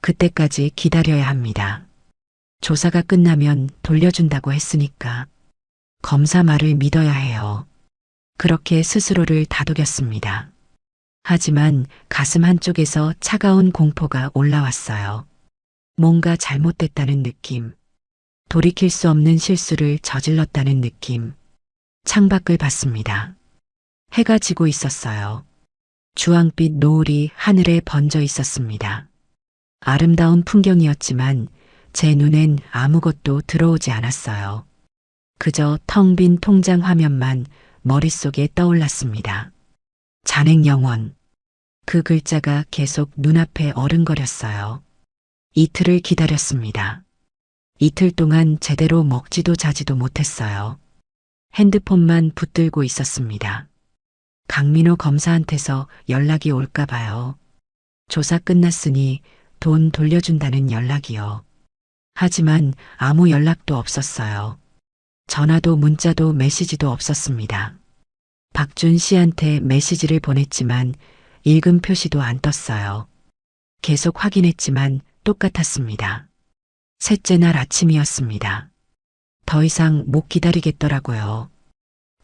그때까지 기다려야 합니다. 조사가 끝나면 돌려준다고 했으니까 검사 말을 믿어야 해요. 그렇게 스스로를 다독였습니다. 하지만 가슴 한쪽에서 차가운 공포가 올라왔어요. 뭔가 잘못됐다는 느낌, 돌이킬 수 없는 실수를 저질렀다는 느낌. 창밖을 봤습니다. 해가 지고 있었어요. 주황빛 노을이 하늘에 번져 있었습니다. 아름다운 풍경이었지만 제 눈엔 아무것도 들어오지 않았어요. 그저 텅 빈 통장 화면만 머릿속에 떠올랐습니다. 잔액 영원. 그 글자가 계속 눈앞에 어른거렸어요. 이틀을 기다렸습니다. 이틀 동안 제대로 먹지도 자지도 못했어요. 핸드폰만 붙들고 있었습니다. 강민호 검사한테서 연락이 올까 봐요. 조사 끝났으니 돈 돌려준다는 연락이요. 하지만 아무 연락도 없었어요. 전화도 문자도 메시지도 없었습니다. 박준 씨한테 메시지를 보냈지만 읽은 표시도 안 떴어요. 계속 확인했지만 똑같았습니다. 셋째 날 아침이었습니다. 더 이상 못 기다리겠더라고요.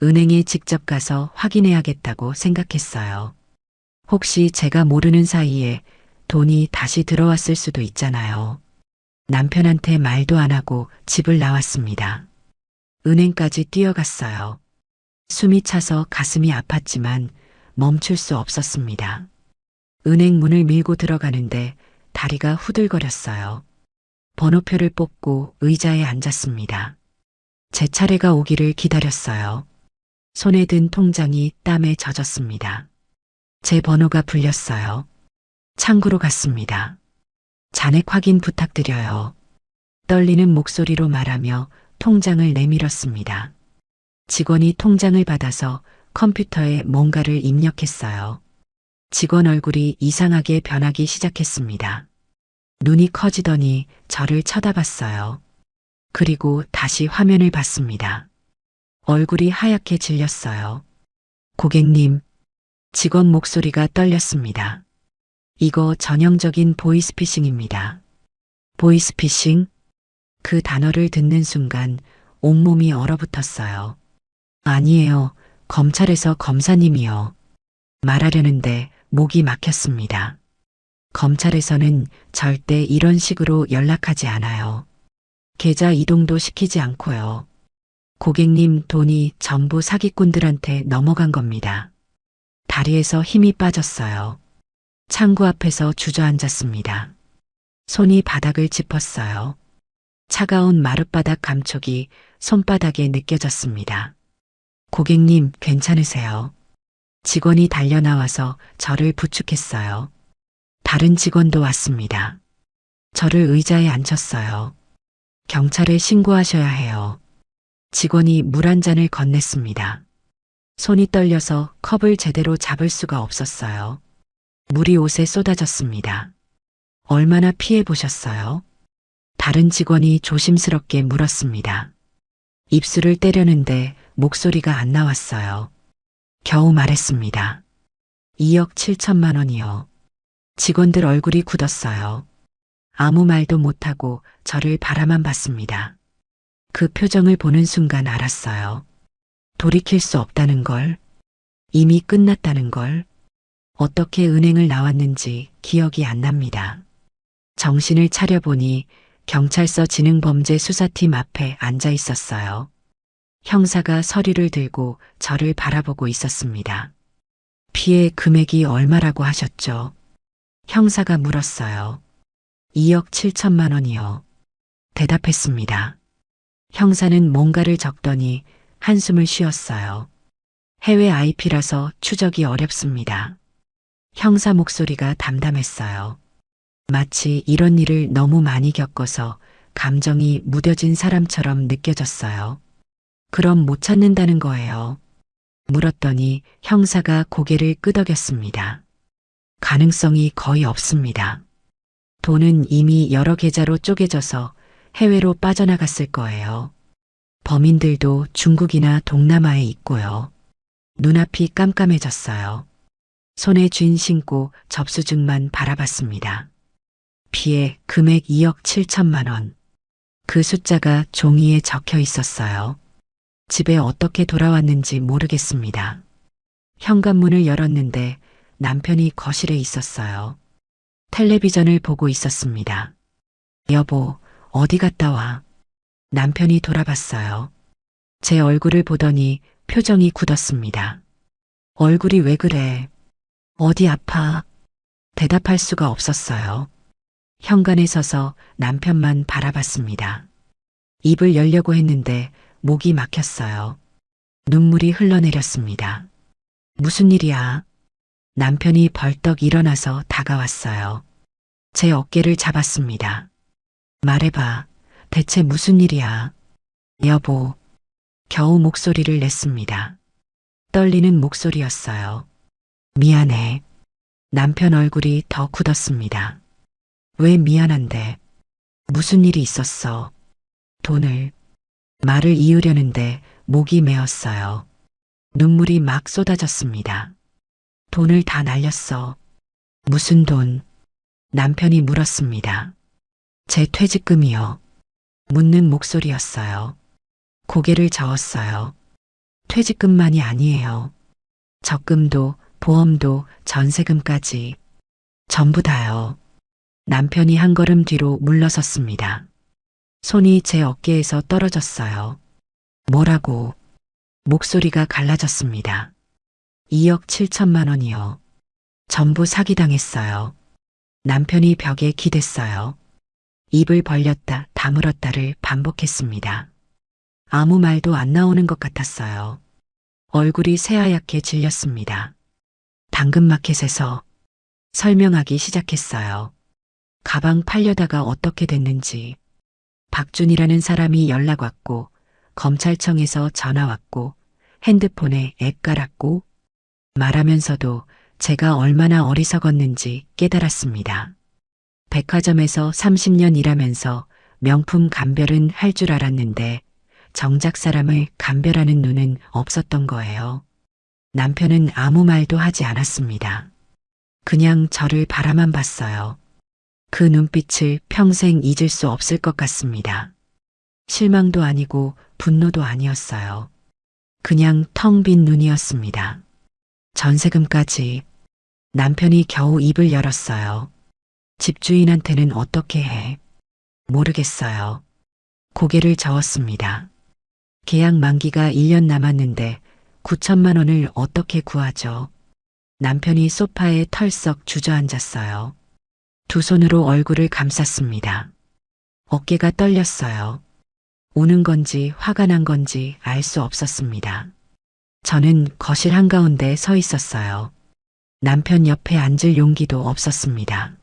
은행에 직접 가서 확인해야겠다고 생각했어요. 혹시 제가 모르는 사이에 돈이 다시 들어왔을 수도 있잖아요. 남편한테 말도 안 하고 집을 나왔습니다. 은행까지 뛰어갔어요. 숨이 차서 가슴이 아팠지만 멈출 수 없었습니다. 은행 문을 밀고 들어가는데 다리가 후들거렸어요. 번호표를 뽑고 의자에 앉았습니다. 제 차례가 오기를 기다렸어요. 손에 든 통장이 땀에 젖었습니다. 제 번호가 불렸어요. 창구로 갔습니다. 잔액 확인 부탁드려요. 떨리는 목소리로 말하며 통장을 내밀었습니다. 직원이 통장을 받아서 컴퓨터에 뭔가를 입력했어요. 직원 얼굴이 이상하게 변하기 시작했습니다. 눈이 커지더니 저를 쳐다봤어요. 그리고 다시 화면을 봤습니다. 얼굴이 하얗게 질렸어요. 고객님, 직원 목소리가 떨렸습니다. 이거 전형적인 보이스피싱입니다. 보이스피싱? 그 단어를 듣는 순간 온몸이 얼어붙었어요. 아니에요. 검찰에서 검사님이요. 말하려는데 목이 막혔습니다. 검찰에서는 절대 이런 식으로 연락하지 않아요. 계좌 이동도 시키지 않고요. 고객님 돈이 전부 사기꾼들한테 넘어간 겁니다. 다리에서 힘이 빠졌어요. 창구 앞에서 주저앉았습니다. 손이 바닥을 짚었어요. 차가운 마룻바닥 감촉이 손바닥에 느껴졌습니다. 고객님 괜찮으세요? 직원이 달려나와서 저를 부축했어요. 다른 직원도 왔습니다. 저를 의자에 앉혔어요. 경찰에 신고하셔야 해요. 직원이 물 한 잔을 건넸습니다. 손이 떨려서 컵을 제대로 잡을 수가 없었어요. 물이 옷에 쏟아졌습니다. 얼마나 피해 보셨어요? 다른 직원이 조심스럽게 물었습니다. 입술을 때려는데 목소리가 안 나왔어요. 겨우 말했습니다. 2억 7천만 원이요. 직원들 얼굴이 굳었어요. 아무 말도 못하고 저를 바라만 봤습니다. 그 표정을 보는 순간 알았어요. 돌이킬 수 없다는 걸, 이미 끝났다는 걸, 어떻게 은행을 나왔는지 기억이 안 납니다. 정신을 차려보니 경찰서 지능범죄수사팀 앞에 앉아 있었어요. 형사가 서류를 들고 저를 바라보고 있었습니다. 피해 금액이 얼마라고 하셨죠? 형사가 물었어요. 2억 7천만 원이요. 대답했습니다. 형사는 뭔가를 적더니 한숨을 쉬었어요. 해외 IP라서 추적이 어렵습니다. 형사 목소리가 담담했어요. 마치 이런 일을 너무 많이 겪어서 감정이 무뎌진 사람처럼 느껴졌어요. 그럼 못 찾는다는 거예요? 물었더니 형사가 고개를 끄덕였습니다. 가능성이 거의 없습니다. 돈은 이미 여러 계좌로 쪼개져서 해외로 빠져나갔을 거예요. 범인들도 중국이나 동남아에 있고요. 눈앞이 깜깜해졌어요. 손에 쥔 신고 접수증만 바라봤습니다. 피해 금액 2억 7천만 원. 그 숫자가 종이에 적혀 있었어요. 집에 어떻게 돌아왔는지 모르겠습니다. 현관문을 열었는데 남편이 거실에 있었어요. 텔레비전을 보고 있었습니다. 여보, 어디 갔다 와? 남편이 돌아봤어요. 제 얼굴을 보더니 표정이 굳었습니다. 얼굴이 왜 그래? 어디 아파? 대답할 수가 없었어요. 현관에 서서 남편만 바라봤습니다. 입을 열려고 했는데 목이 막혔어요. 눈물이 흘러내렸습니다. 무슨 일이야? 남편이 벌떡 일어나서 다가왔어요. 제 어깨를 잡았습니다. 말해봐. 대체 무슨 일이야? 여보. 겨우 목소리를 냈습니다. 떨리는 목소리였어요. 미안해. 남편 얼굴이 더 굳었습니다. 왜 미안한데? 무슨 일이 있었어? 돈을. 말을 이으려는데 목이 메었어요. 눈물이 막 쏟아졌습니다. 돈을 다 날렸어. 무슨 돈? 남편이 물었습니다. 제 퇴직금이요. 묻는 목소리였어요. 고개를 저었어요. 퇴직금만이 아니에요. 적금도, 보험도, 전세금까지. 전부 다요. 남편이 한 걸음 뒤로 물러섰습니다. 손이 제 어깨에서 떨어졌어요. 뭐라고? 목소리가 갈라졌습니다. 2억 7천만 원이요. 전부 사기당했어요. 남편이 벽에 기댔어요. 입을 벌렸다 다물었다를 반복했습니다. 아무 말도 안 나오는 것 같았어요. 얼굴이 새하얗게 질렸습니다. 당근마켓에서 설명하기 시작했어요. 가방 팔려다가 어떻게 됐는지. 박준이라는 사람이 연락 왔고, 검찰청에서 전화 왔고, 핸드폰에 앱 깔았고, 말하면서도 제가 얼마나 어리석었는지 깨달았습니다. 백화점에서 30년 일하면서 명품 감별은 할 줄 알았는데 정작 사람을 감별하는 눈은 없었던 거예요. 남편은 아무 말도 하지 않았습니다. 그냥 저를 바라만 봤어요. 그 눈빛을 평생 잊을 수 없을 것 같습니다. 실망도 아니고 분노도 아니었어요. 그냥 텅 빈 눈이었습니다. 전세금까지. 남편이 겨우 입을 열었어요. 집주인한테는 어떻게 해? 모르겠어요. 고개를 저었습니다. 계약 만기가 1년 남았는데 9천만 원을 어떻게 구하죠? 남편이 소파에 털썩 주저앉았어요. 두 손으로 얼굴을 감쌌습니다. 어깨가 떨렸어요. 우는 건지 화가 난 건지 알 수 없었습니다. 저는 거실 한가운데 서 있었어요. 남편 옆에 앉을 용기도 없었습니다.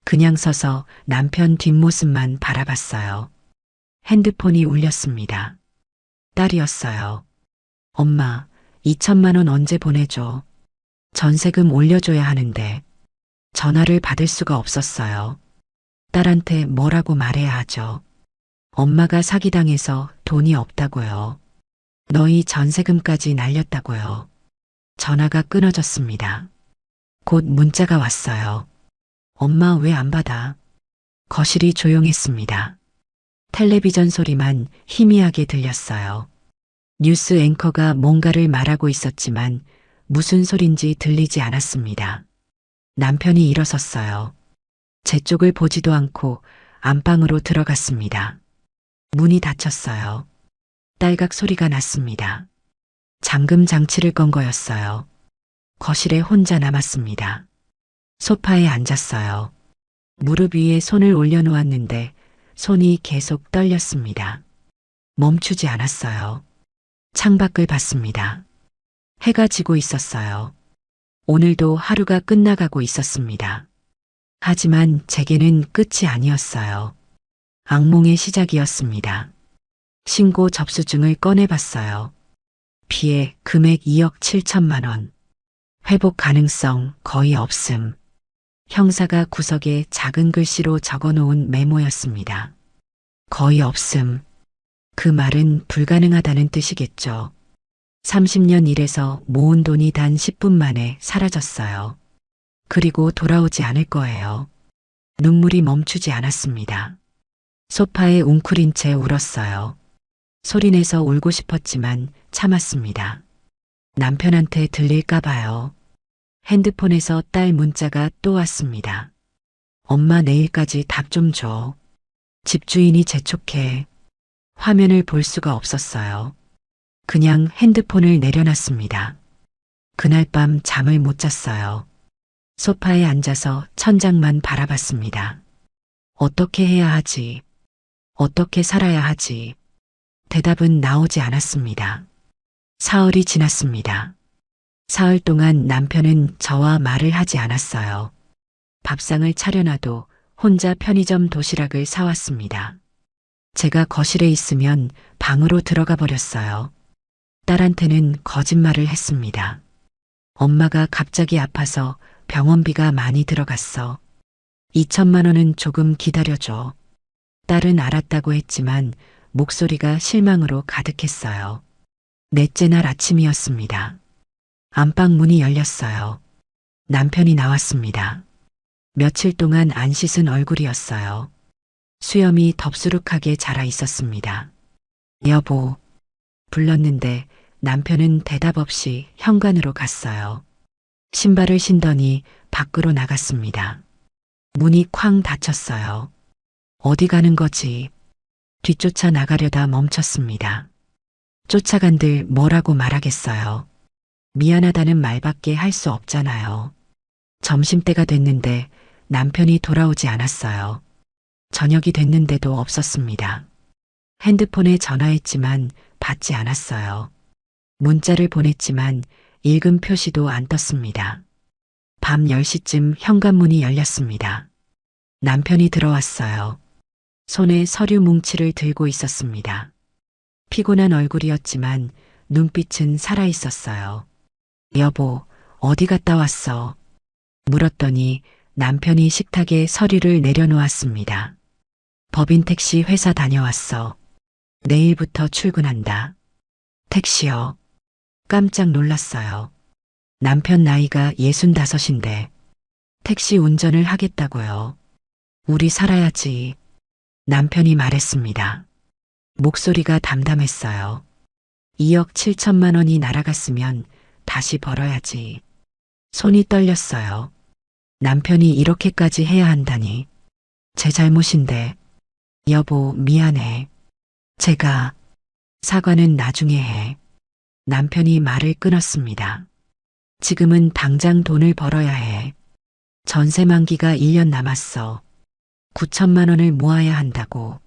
그냥 서서 남편 뒷모습만 바라봤어요. 핸드폰이 울렸습니다. 딸이었어요. 엄마, 2천만 원 언제 보내줘? 전세금 올려줘야 하는데. 전화를 받을 수가 없었어요. 딸한테 뭐라고 말해야 하죠? 엄마가 사기당해서 돈이 없다고요. 너희 전세금까지 날렸다고요. 전화가 끊어졌습니다. 곧 문자가 왔어요. 엄마 왜 안 받아? 거실이 조용했습니다. 텔레비전 소리만 희미하게 들렸어요. 뉴스 앵커가 뭔가를 말하고 있었지만 무슨 소린지 들리지 않았습니다. 남편이 일어섰어요. 제 쪽을 보지도 않고 안방으로 들어갔습니다. 문이 닫혔어요. 딸각 소리가 났습니다. 잠금 장치를 건 거였어요. 거실에 혼자 남았습니다. 소파에 앉았어요. 무릎 위에 손을 올려놓았는데 손이 계속 떨렸습니다. 멈추지 않았어요. 창밖을 봤습니다. 해가 지고 있었어요. 오늘도 하루가 끝나가고 있었습니다. 하지만 제게는 끝이 아니었어요. 악몽의 시작이었습니다. 신고 접수증을 꺼내봤어요. 피해 금액 2억 7천만 원. 회복 가능성 거의 없음. 형사가 구석에 작은 글씨로 적어놓은 메모였습니다. 거의 없음. 그 말은 불가능하다는 뜻이겠죠. 30년 일해서 모은 돈이 단 10분 만에 사라졌어요. 그리고 돌아오지 않을 거예요. 눈물이 멈추지 않았습니다. 소파에 웅크린 채 울었어요. 소리내서 울고 싶었지만 참았습니다. 남편한테 들릴까봐요. 핸드폰에서 딸 문자가 또 왔습니다. 엄마 내일까지 답 좀 줘. 집주인이 재촉해. 화면을 볼 수가 없었어요. 그냥 핸드폰을 내려놨습니다. 그날 밤 잠을 못 잤어요. 소파에 앉아서 천장만 바라봤습니다. 어떻게 해야 하지? 어떻게 살아야 하지? 대답은 나오지 않았습니다. 사흘이 지났습니다. 사흘 동안 남편은 저와 말을 하지 않았어요. 밥상을 차려놔도 혼자 편의점 도시락을 사왔습니다. 제가 거실에 있으면 방으로 들어가 버렸어요. 딸한테는 거짓말을 했습니다. 엄마가 갑자기 아파서 병원비가 많이 들어갔어. 2천만 원은 조금 기다려줘. 딸은 알았다고 했지만 목소리가 실망으로 가득했어요. 넷째 날 아침이었습니다. 안방 문이 열렸어요. 남편이 나왔습니다. 며칠 동안 안 씻은 얼굴이었어요. 수염이 덥수룩하게 자라 있었습니다. 여보, 불렀는데 남편은 대답 없이 현관으로 갔어요. 신발을 신더니 밖으로 나갔습니다. 문이 쾅 닫혔어요. 어디 가는 거지? 뒤쫓아 나가려다 멈췄습니다. 쫓아간들 뭐라고 말하겠어요. 미안하다는 말밖에 할 수 없잖아요. 점심때가 됐는데 남편이 돌아오지 않았어요. 저녁이 됐는데도 없었습니다. 핸드폰에 전화했지만 받지 않았어요. 문자를 보냈지만 읽음 표시도 안 떴습니다. 밤 10시쯤 현관문이 열렸습니다. 남편이 들어왔어요. 손에 서류 뭉치를 들고 있었습니다. 피곤한 얼굴이었지만 눈빛은 살아 있었어요. 여보, 어디 갔다 왔어? 물었더니 남편이 식탁에 서류를 내려놓았습니다. 법인 택시 회사 다녀왔어. 내일부터 출근한다. 택시요. 깜짝 놀랐어요. 남편 나이가 65인데 택시 운전을 하겠다고요. 우리 살아야지. 남편이 말했습니다. 목소리가 담담했어요. 2억 7천만 원이 날아갔으면 다시 벌어야지. 손이 떨렸어요. 남편이 이렇게까지 해야 한다니. 제 잘못인데. 여보, 미안해. 제가 사과는 나중에 해. 남편이 말을 끊었습니다. 지금은 당장 돈을 벌어야 해. 전세 만기가 1년 남았어. 9천만 원을 모아야 한다고.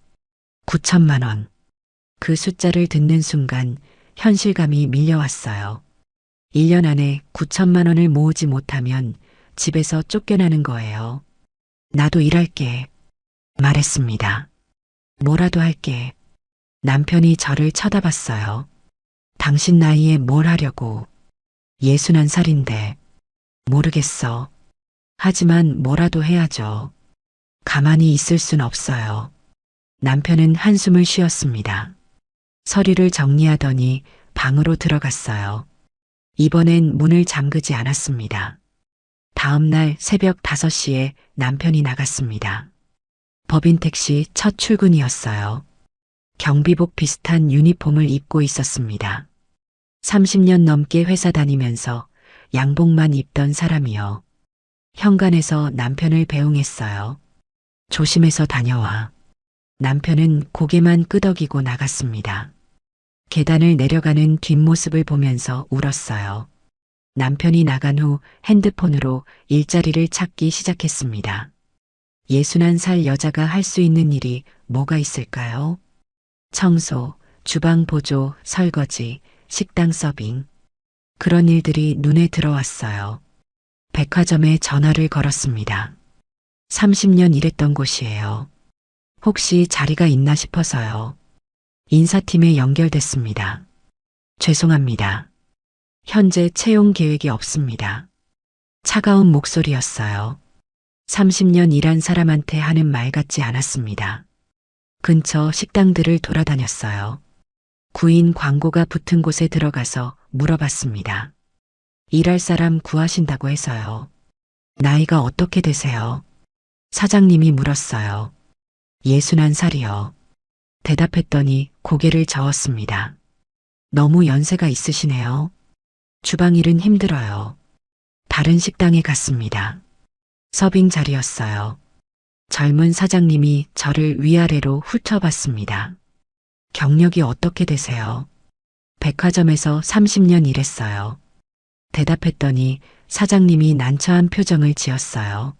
9천만 원. 그 숫자를 듣는 순간 현실감이 밀려왔어요. 1년 안에 9천만 원을 모으지 못하면 집에서 쫓겨나는 거예요. 나도 일할게. 말했습니다. 뭐라도 할게. 남편이 저를 쳐다봤어요. 당신 나이에 뭘 하려고. 61살인데. 모르겠어. 하지만 뭐라도 해야죠. 가만히 있을 순 없어요. 남편은 한숨을 쉬었습니다. 서류를 정리하더니 방으로 들어갔어요. 이번엔 문을 잠그지 않았습니다. 다음 날 새벽 5시에 남편이 나갔습니다. 법인 택시 첫 출근이었어요. 경비복 비슷한 유니폼을 입고 있었습니다. 30년 넘게 회사 다니면서 양복만 입던 사람이요. 현관에서 남편을 배웅했어요. 조심해서 다녀와. 남편은 고개만 끄덕이고 나갔습니다. 계단을 내려가는 뒷모습을 보면서 울었어요. 남편이 나간 후 핸드폰으로 일자리를 찾기 시작했습니다. 61살 여자가 할 수 있는 일이 뭐가 있을까요? 청소, 주방 보조, 설거지, 식당 서빙. 그런 일들이 눈에 들어왔어요. 백화점에 전화를 걸었습니다. 30년 일했던 곳이에요. 혹시 자리가 있나 싶어서요. 인사팀에 연결됐습니다. 죄송합니다. 현재 채용 계획이 없습니다. 차가운 목소리였어요. 30년 일한 사람한테 하는 말 같지 않았습니다. 근처 식당들을 돌아다녔어요. 구인 광고가 붙은 곳에 들어가서 물어봤습니다. 일할 사람 구하신다고 해서요. 나이가 어떻게 되세요? 사장님이 물었어요. 61살이요. 대답했더니 고개를 저었습니다. 너무 연세가 있으시네요. 주방 일은 힘들어요. 다른 식당에 갔습니다. 서빙 자리였어요. 젊은 사장님이 저를 위아래로 훑어봤습니다. 경력이 어떻게 되세요? 백화점에서 30년 일했어요. 대답했더니 사장님이 난처한 표정을 지었어요.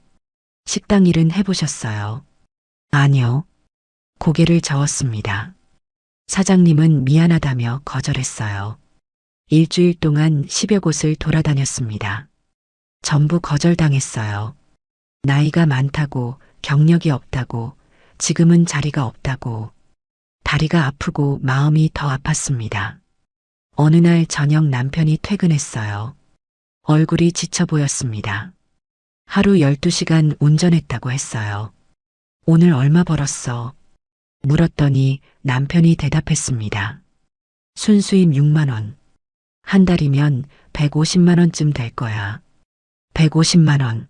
식당 일은 해보셨어요? 아니요. 고개를 저었습니다. 사장님은 미안하다며 거절했어요. 일주일 동안 10여 곳을 돌아다녔습니다. 전부 거절당했어요. 나이가 많다고, 경력이 없다고, 지금은 자리가 없다고, 다리가 아프고 마음이 더 아팠습니다. 어느 날 저녁 남편이 퇴근했어요. 얼굴이 지쳐 보였습니다. 하루 12시간 운전했다고 했어요. 오늘 얼마 벌었어? 물었더니 남편이 대답했습니다. 순수임 6만 원. 한 달이면 150만 원쯤 될 거야. 150만 원.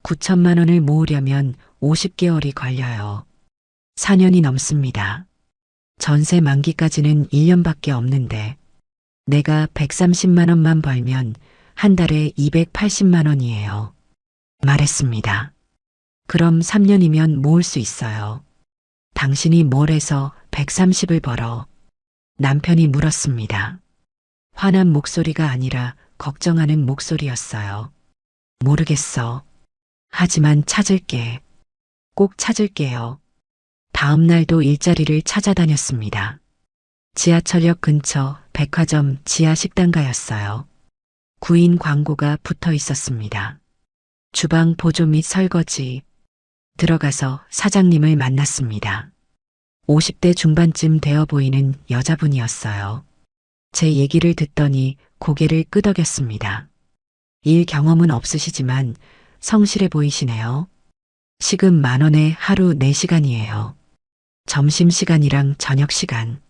9천만 원을 모으려면 50개월이 걸려요. 4년이 넘습니다. 전세 만기까지는 1년밖에 없는데 내가 130만 원만 벌면 한 달에 280만 원이에요. 말했습니다. 그럼 3년이면 모을 수 있어요. 당신이 뭘 해서 130을 벌어? 남편이 물었습니다. 화난 목소리가 아니라 걱정하는 목소리였어요. 모르겠어. 하지만 찾을게. 꼭 찾을게요. 다음 날도 일자리를 찾아다녔습니다. 지하철역 근처 백화점 지하 식당가였어요. 구인 광고가 붙어 있었습니다. 주방 보조 및 설거지. 들어가서 사장님을 만났습니다. 50대 중반쯤 되어 보이는 여자분이었어요. 제 얘기를 듣더니 고개를 끄덕였습니다. 일 경험은 없으시지만 성실해 보이시네요. 시급 10,000원에 하루 4시간이에요. 점심시간이랑 저녁시간.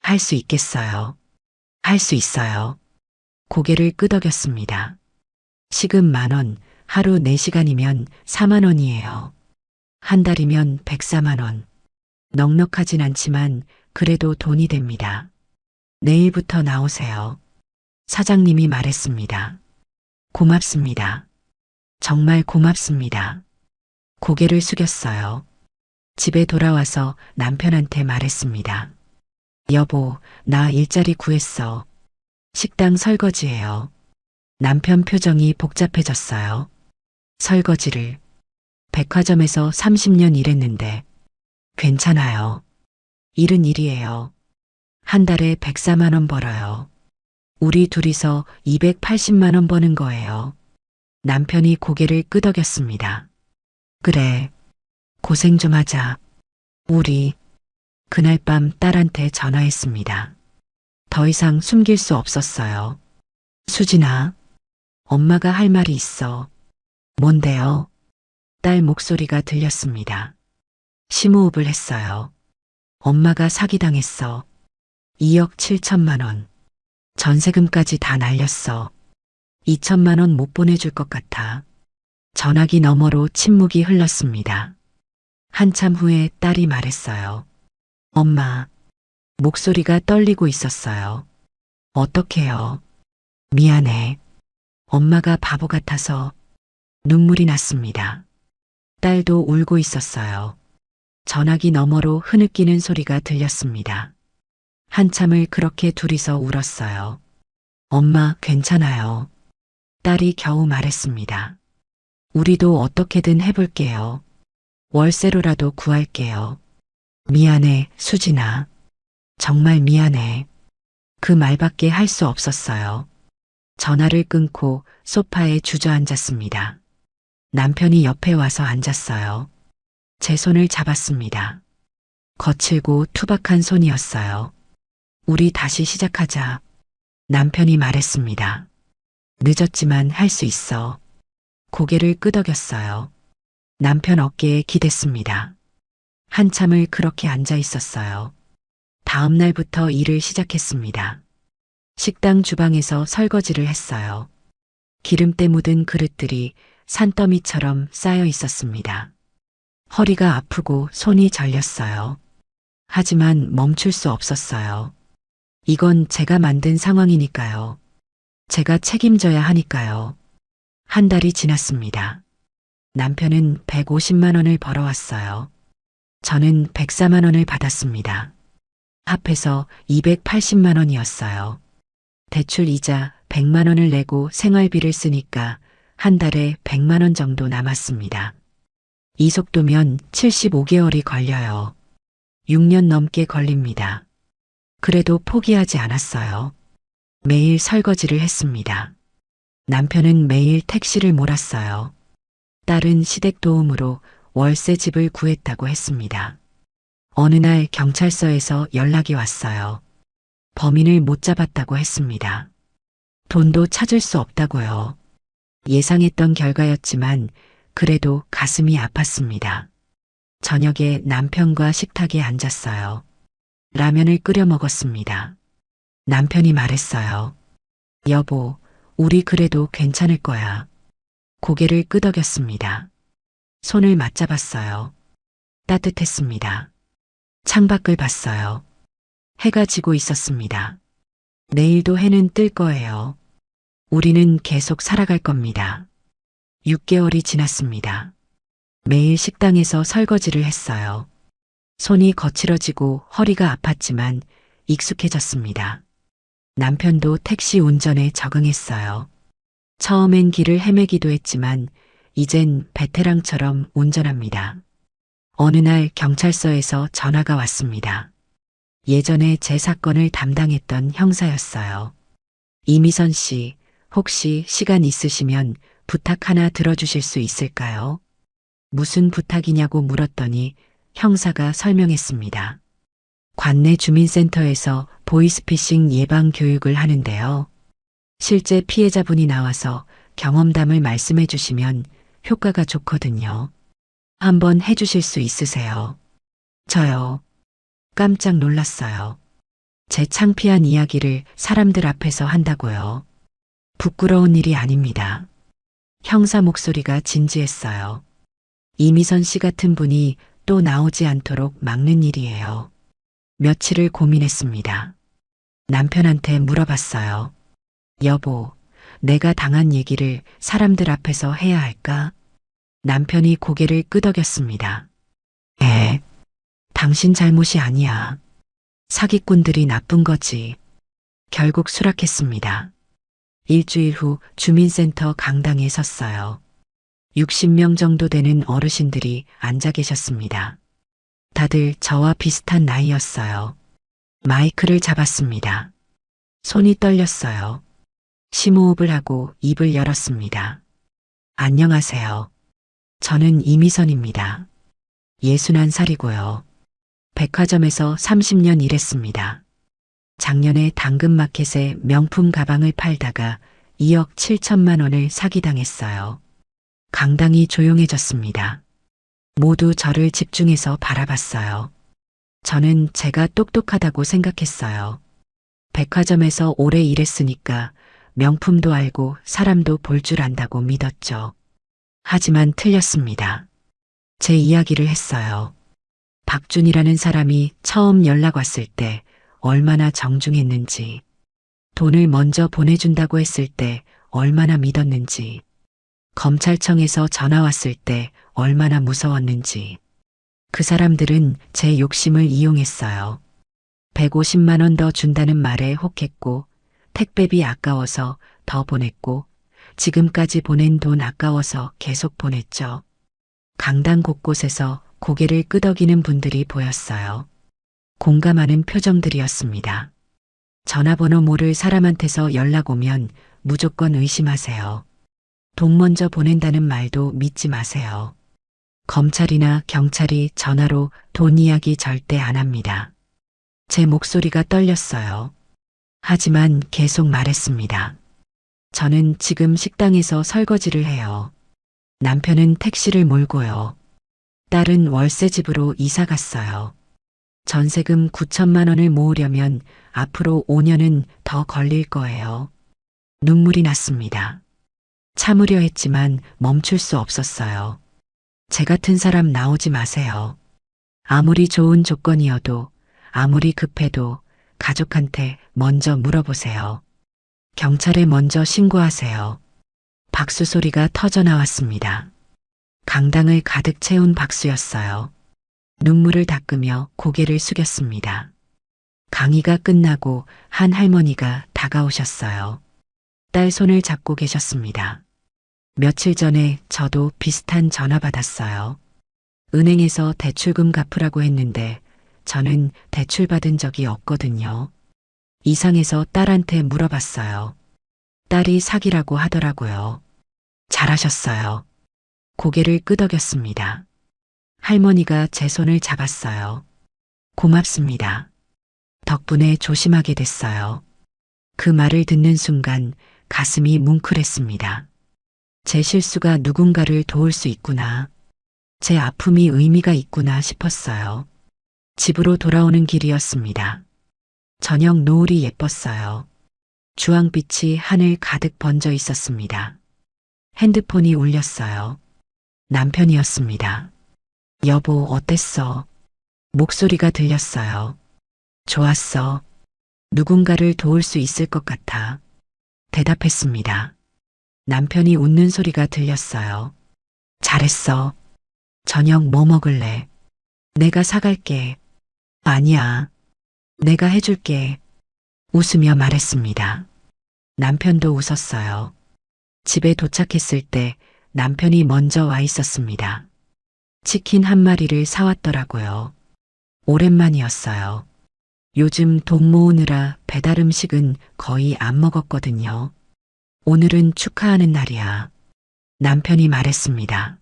할 수 있겠어요. 할 수 있어요. 고개를 끄덕였습니다. 시급 10,000원, 하루 4시간이면 4만 원이에요. 한 달이면 104만 원. 넉넉하진 않지만 그래도 돈이 됩니다. 내일부터 나오세요. 사장님이 말했습니다. 고맙습니다. 정말 고맙습니다. 고개를 숙였어요. 집에 돌아와서 남편한테 말했습니다. 여보, 나 일자리 구했어. 식당 설거지예요. 남편 표정이 복잡해졌어요. 설거지를. 백화점에서 30년 일했는데 괜찮아요. 일은 일이에요. 한 달에 104만 원 벌어요. 우리 둘이서 280만 원 버는 거예요. 남편이 고개를 끄덕였습니다. 그래. 고생 좀 하자. 우리. 그날 밤 딸한테 전화했습니다. 더 이상 숨길 수 없었어요. 수진아, 엄마가 할 말이 있어. 뭔데요? 딸 목소리가 들렸습니다. 심호흡을 했어요. 엄마가 사기당했어. 2억 7천만 원. 전세금까지 다 날렸어. 2천만 원 못 보내줄 것 같아. 전화기 너머로 침묵이 흘렀습니다. 한참 후에 딸이 말했어요. 엄마. 목소리가 떨리고 있었어요. 어떡해요? 미안해. 엄마가 바보 같아서 눈물이 났습니다. 딸도 울고 있었어요. 전화기 너머로 흐느끼는 소리가 들렸습니다. 한참을 그렇게 둘이서 울었어요. 엄마, 괜찮아요. 딸이 겨우 말했습니다. 우리도 어떻게든 해볼게요. 월세로라도 구할게요. 미안해, 수진아. 정말 미안해. 그 말밖에 할 수 없었어요. 전화를 끊고 소파에 주저앉았습니다. 남편이 옆에 와서 앉았어요. 제 손을 잡았습니다. 거칠고 투박한 손이었어요. 우리 다시 시작하자. 남편이 말했습니다. 늦었지만 할 수 있어. 고개를 끄덕였어요. 남편 어깨에 기댔습니다. 한참을 그렇게 앉아 있었어요. 다음 날부터 일을 시작했습니다. 식당 주방에서 설거지를 했어요. 기름때 묻은 그릇들이 산더미처럼 쌓여 있었습니다. 허리가 아프고 손이 저렸어요. 하지만 멈출 수 없었어요. 이건 제가 만든 상황이니까요. 제가 책임져야 하니까요. 한 달이 지났습니다. 남편은 150만 원을 벌어왔어요. 저는 104만 원을 받았습니다. 합해서 280만 원이었어요. 대출 이자 100만 원을 내고 생활비를 쓰니까 한 달에 100만 원 정도 남았습니다. 이 속도면 75개월이 걸려요. 6년 넘게 걸립니다. 그래도 포기하지 않았어요. 매일 설거지를 했습니다. 남편은 매일 택시를 몰았어요. 딸은 시댁 도움으로 월세 집을 구했다고 했습니다. 어느 날 경찰서에서 연락이 왔어요. 범인을 못 잡았다고 했습니다. 돈도 찾을 수 없다고요. 예상했던 결과였지만 그래도 가슴이 아팠습니다. 저녁에 남편과 식탁에 앉았어요. 라면을 끓여 먹었습니다. 남편이 말했어요. 여보, 우리 그래도 괜찮을 거야. 고개를 끄덕였습니다. 손을 맞잡았어요. 따뜻했습니다. 창밖을 봤어요. 해가 지고 있었습니다. 내일도 해는 뜰 거예요. 우리는 계속 살아갈 겁니다. 6개월이 지났습니다. 매일 식당에서 설거지를 했어요. 손이 거칠어지고 허리가 아팠지만 익숙해졌습니다. 남편도 택시 운전에 적응했어요. 처음엔 길을 헤매기도 했지만 이젠 베테랑처럼 운전합니다. 어느 날 경찰서에서 전화가 왔습니다. 예전에 제 사건을 담당했던 형사였어요. 이미선 씨, 혹시 시간 있으시면 부탁 하나 들어주실 수 있을까요? 무슨 부탁이냐고 물었더니 형사가 설명했습니다. 관내 주민센터에서 보이스피싱 예방 교육을 하는데요. 실제 피해자분이 나와서 경험담을 말씀해 주시면 효과가 좋거든요. 한번 해주실 수 있으세요? 저요. 깜짝 놀랐어요. 제 창피한 이야기를 사람들 앞에서 한다고요. 부끄러운 일이 아닙니다. 형사 목소리가 진지했어요. 이미선 씨 같은 분이 또 나오지 않도록 막는 일이에요. 며칠을 고민했습니다. 남편한테 물어봤어요. 여보, 내가 당한 얘기를 사람들 앞에서 해야 할까? 남편이 고개를 끄덕였습니다. 당신 잘못이 아니야. 사기꾼들이 나쁜 거지. 결국 수락했습니다. 일주일 후 주민센터 강당에 섰어요. 60명 정도 되는 어르신들이 앉아 계셨습니다. 다들 저와 비슷한 나이였어요. 마이크를 잡았습니다. 손이 떨렸어요. 심호흡을 하고 입을 열었습니다. 안녕하세요. 저는 이미선입니다. 61살이고요. 백화점에서 30년 일했습니다. 작년에 당근마켓에 명품 가방을 팔다가 2억 7천만 원을 사기당했어요. 강당이 조용해졌습니다. 모두 저를 집중해서 바라봤어요. 저는 제가 똑똑하다고 생각했어요. 백화점에서 오래 일했으니까 명품도 알고 사람도 볼 줄 안다고 믿었죠. 하지만 틀렸습니다. 제 이야기를 했어요. 박준이라는 사람이 처음 연락 왔을 때 얼마나 정중했는지, 돈을 먼저 보내준다고 했을 때 얼마나 믿었는지, 검찰청에서 전화 왔을 때 얼마나 무서웠는지. 그 사람들은 제 욕심을 이용했어요. 150만 원 더 준다는 말에 혹했고, 택배비 아까워서 더 보냈고, 지금까지 보낸 돈 아까워서 계속 보냈죠. 강당 곳곳에서 고개를 끄덕이는 분들이 보였어요. 공감하는 표정들이었습니다. 전화번호 모를 사람한테서 연락 오면 무조건 의심하세요. 돈 먼저 보낸다는 말도 믿지 마세요. 검찰이나 경찰이 전화로 돈 이야기 절대 안 합니다. 제 목소리가 떨렸어요. 하지만 계속 말했습니다. 저는 지금 식당에서 설거지를 해요. 남편은 택시를 몰고요. 딸은 월세집으로 이사 갔어요. 전세금 9천만 원을 모으려면 앞으로 5년은 더 걸릴 거예요. 눈물이 났습니다. 참으려 했지만 멈출 수 없었어요. 제 같은 사람 나오지 마세요. 아무리 좋은 조건이어도, 아무리 급해도 가족한테 먼저 물어보세요. 경찰에 먼저 신고하세요. 박수 소리가 터져 나왔습니다. 강당을 가득 채운 박수였어요. 눈물을 닦으며 고개를 숙였습니다. 강의가 끝나고 한 할머니가 다가오셨어요. 딸 손을 잡고 계셨습니다. 며칠 전에 저도 비슷한 전화 받았어요. 은행에서 대출금 갚으라고 했는데 저는 대출 받은 적이 없거든요. 이상해서 딸한테 물어봤어요. 딸이 사기라고 하더라고요. 잘하셨어요. 고개를 끄덕였습니다. 할머니가 제 손을 잡았어요. 고맙습니다. 덕분에 조심하게 됐어요. 그 말을 듣는 순간 가슴이 뭉클했습니다. 제 실수가 누군가를 도울 수 있구나. 제 아픔이 의미가 있구나 싶었어요. 집으로 돌아오는 길이었습니다. 저녁 노을이 예뻤어요. 주황빛이 하늘 가득 번져 있었습니다. 핸드폰이 울렸어요. 남편이었습니다. 여보, 어땠어? 목소리가 들렸어요. 좋았어. 누군가를 도울 수 있을 것 같아. 대답했습니다. 남편이 웃는 소리가 들렸어요. 잘했어. 저녁 뭐 먹을래? 내가 사갈게. 아니야. 내가 해줄게. 웃으며 말했습니다. 남편도 웃었어요. 집에 도착했을 때 남편이 먼저 와 있었습니다. 치킨 한 마리를 사왔더라고요. 오랜만이었어요. 요즘 돈 모으느라 배달 음식은 거의 안 먹었거든요. 오늘은 축하하는 날이야. 남편이 말했습니다.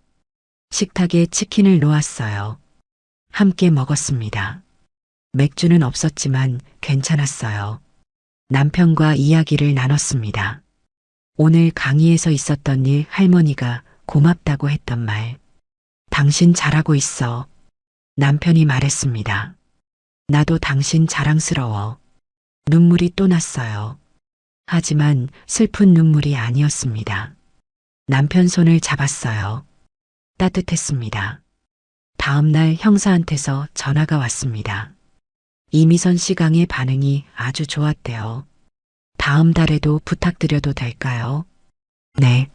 식탁에 치킨을 놓았어요. 함께 먹었습니다. 맥주는 없었지만 괜찮았어요. 남편과 이야기를 나눴습니다. 오늘 강의에서 있었던 일, 할머니가 고맙다고 했던 말. 당신 잘하고 있어. 남편이 말했습니다. 나도 당신 자랑스러워. 눈물이 또 났어요. 하지만 슬픈 눈물이 아니었습니다. 남편 손을 잡았어요. 따뜻했습니다. 다음 날 형사한테서 전화가 왔습니다. 이미선 씨 강의 반응이 아주 좋았대요. 다음 달에도 부탁드려도 될까요? 네,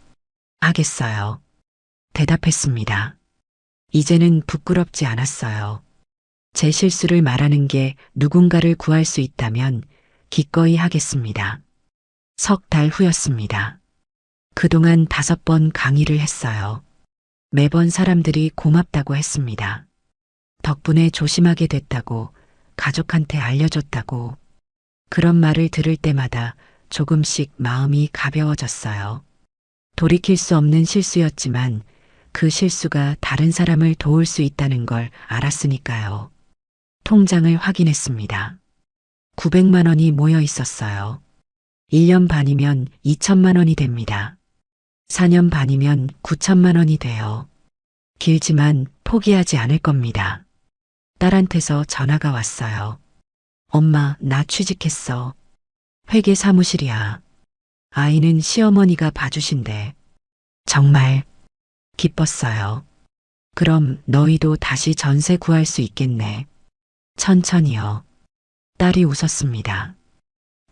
하겠어요. 대답했습니다. 이제는 부끄럽지 않았어요. 제 실수를 말하는 게 누군가를 구할 수 있다면 기꺼이 하겠습니다. 석 달 후였습니다. 그동안 5번 강의를 했어요. 매번 사람들이 고맙다고 했습니다. 덕분에 조심하게 됐다고, 가족한테 알려줬다고. 그런 말을 들을 때마다 조금씩 마음이 가벼워졌어요. 돌이킬 수 없는 실수였지만 그 실수가 다른 사람을 도울 수 있다는 걸 알았으니까요. 통장을 확인했습니다. 900만 원이 모여 있었어요. 1년 반이면 2천만 원이 됩니다. 4년 반이면 9천만 원이 돼요. 길지만 포기하지 않을 겁니다. 딸한테서 전화가 왔어요. 엄마, 나 취직했어. 회계 사무실이야. 아이는 시어머니가 봐주신대. 정말 기뻤어요. 그럼 너희도 다시 전세 구할 수 있겠네. 천천히요. 딸이 웃었습니다.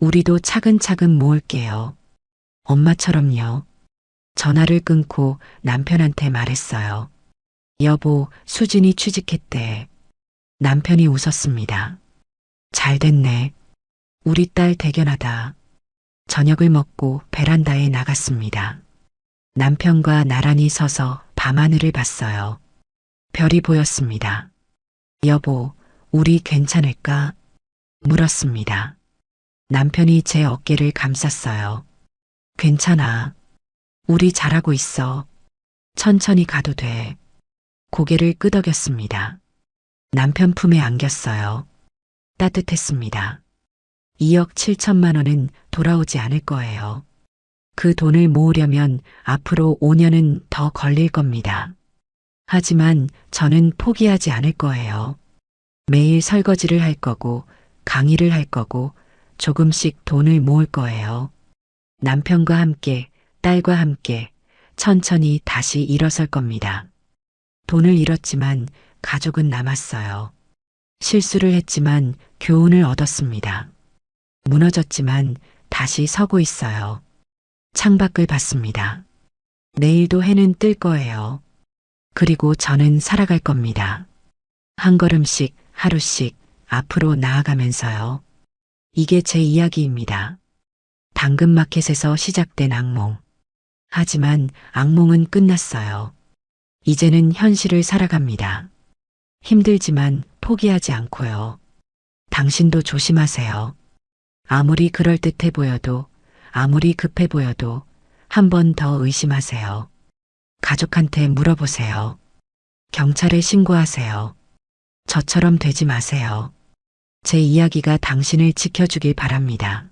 우리도 차근차근 모을게요. 엄마처럼요. 전화를 끊고 남편한테 말했어요. 여보, 수진이 취직했대. 남편이 웃었습니다. 잘 됐네. 우리 딸 대견하다. 저녁을 먹고 베란다에 나갔습니다. 남편과 나란히 서서 밤하늘을 봤어요. 별이 보였습니다. 여보, 우리 괜찮을까? 물었습니다. 남편이 제 어깨를 감쌌어요. 괜찮아. 우리 잘하고 있어. 천천히 가도 돼. 고개를 끄덕였습니다. 남편 품에 안겼어요. 따뜻했습니다. 2억 7천만 원은 돌아오지 않을 거예요. 그 돈을 모으려면 앞으로 5년은 더 걸릴 겁니다. 하지만 저는 포기하지 않을 거예요. 매일 설거지를 할 거고, 강의를 할 거고, 조금씩 돈을 모을 거예요. 남편과 함께, 딸과 함께, 천천히 다시 일어설 겁니다. 돈을 잃었지만 가족은 남았어요. 실수를 했지만 교훈을 얻었습니다. 무너졌지만 다시 서고 있어요. 창밖을 봤습니다. 내일도 해는 뜰 거예요. 그리고 저는 살아갈 겁니다. 한 걸음씩, 하루씩 앞으로 나아가면서요. 이게 제 이야기입니다. 당근마켓에서 시작된 악몽. 하지만 악몽은 끝났어요. 이제는 현실을 살아갑니다. 힘들지만 포기하지 않고요. 당신도 조심하세요. 아무리 그럴듯해 보여도, 아무리 급해 보여도 한 번 더 의심하세요. 가족한테 물어보세요. 경찰에 신고하세요. 저처럼 되지 마세요. 제 이야기가 당신을 지켜주길 바랍니다.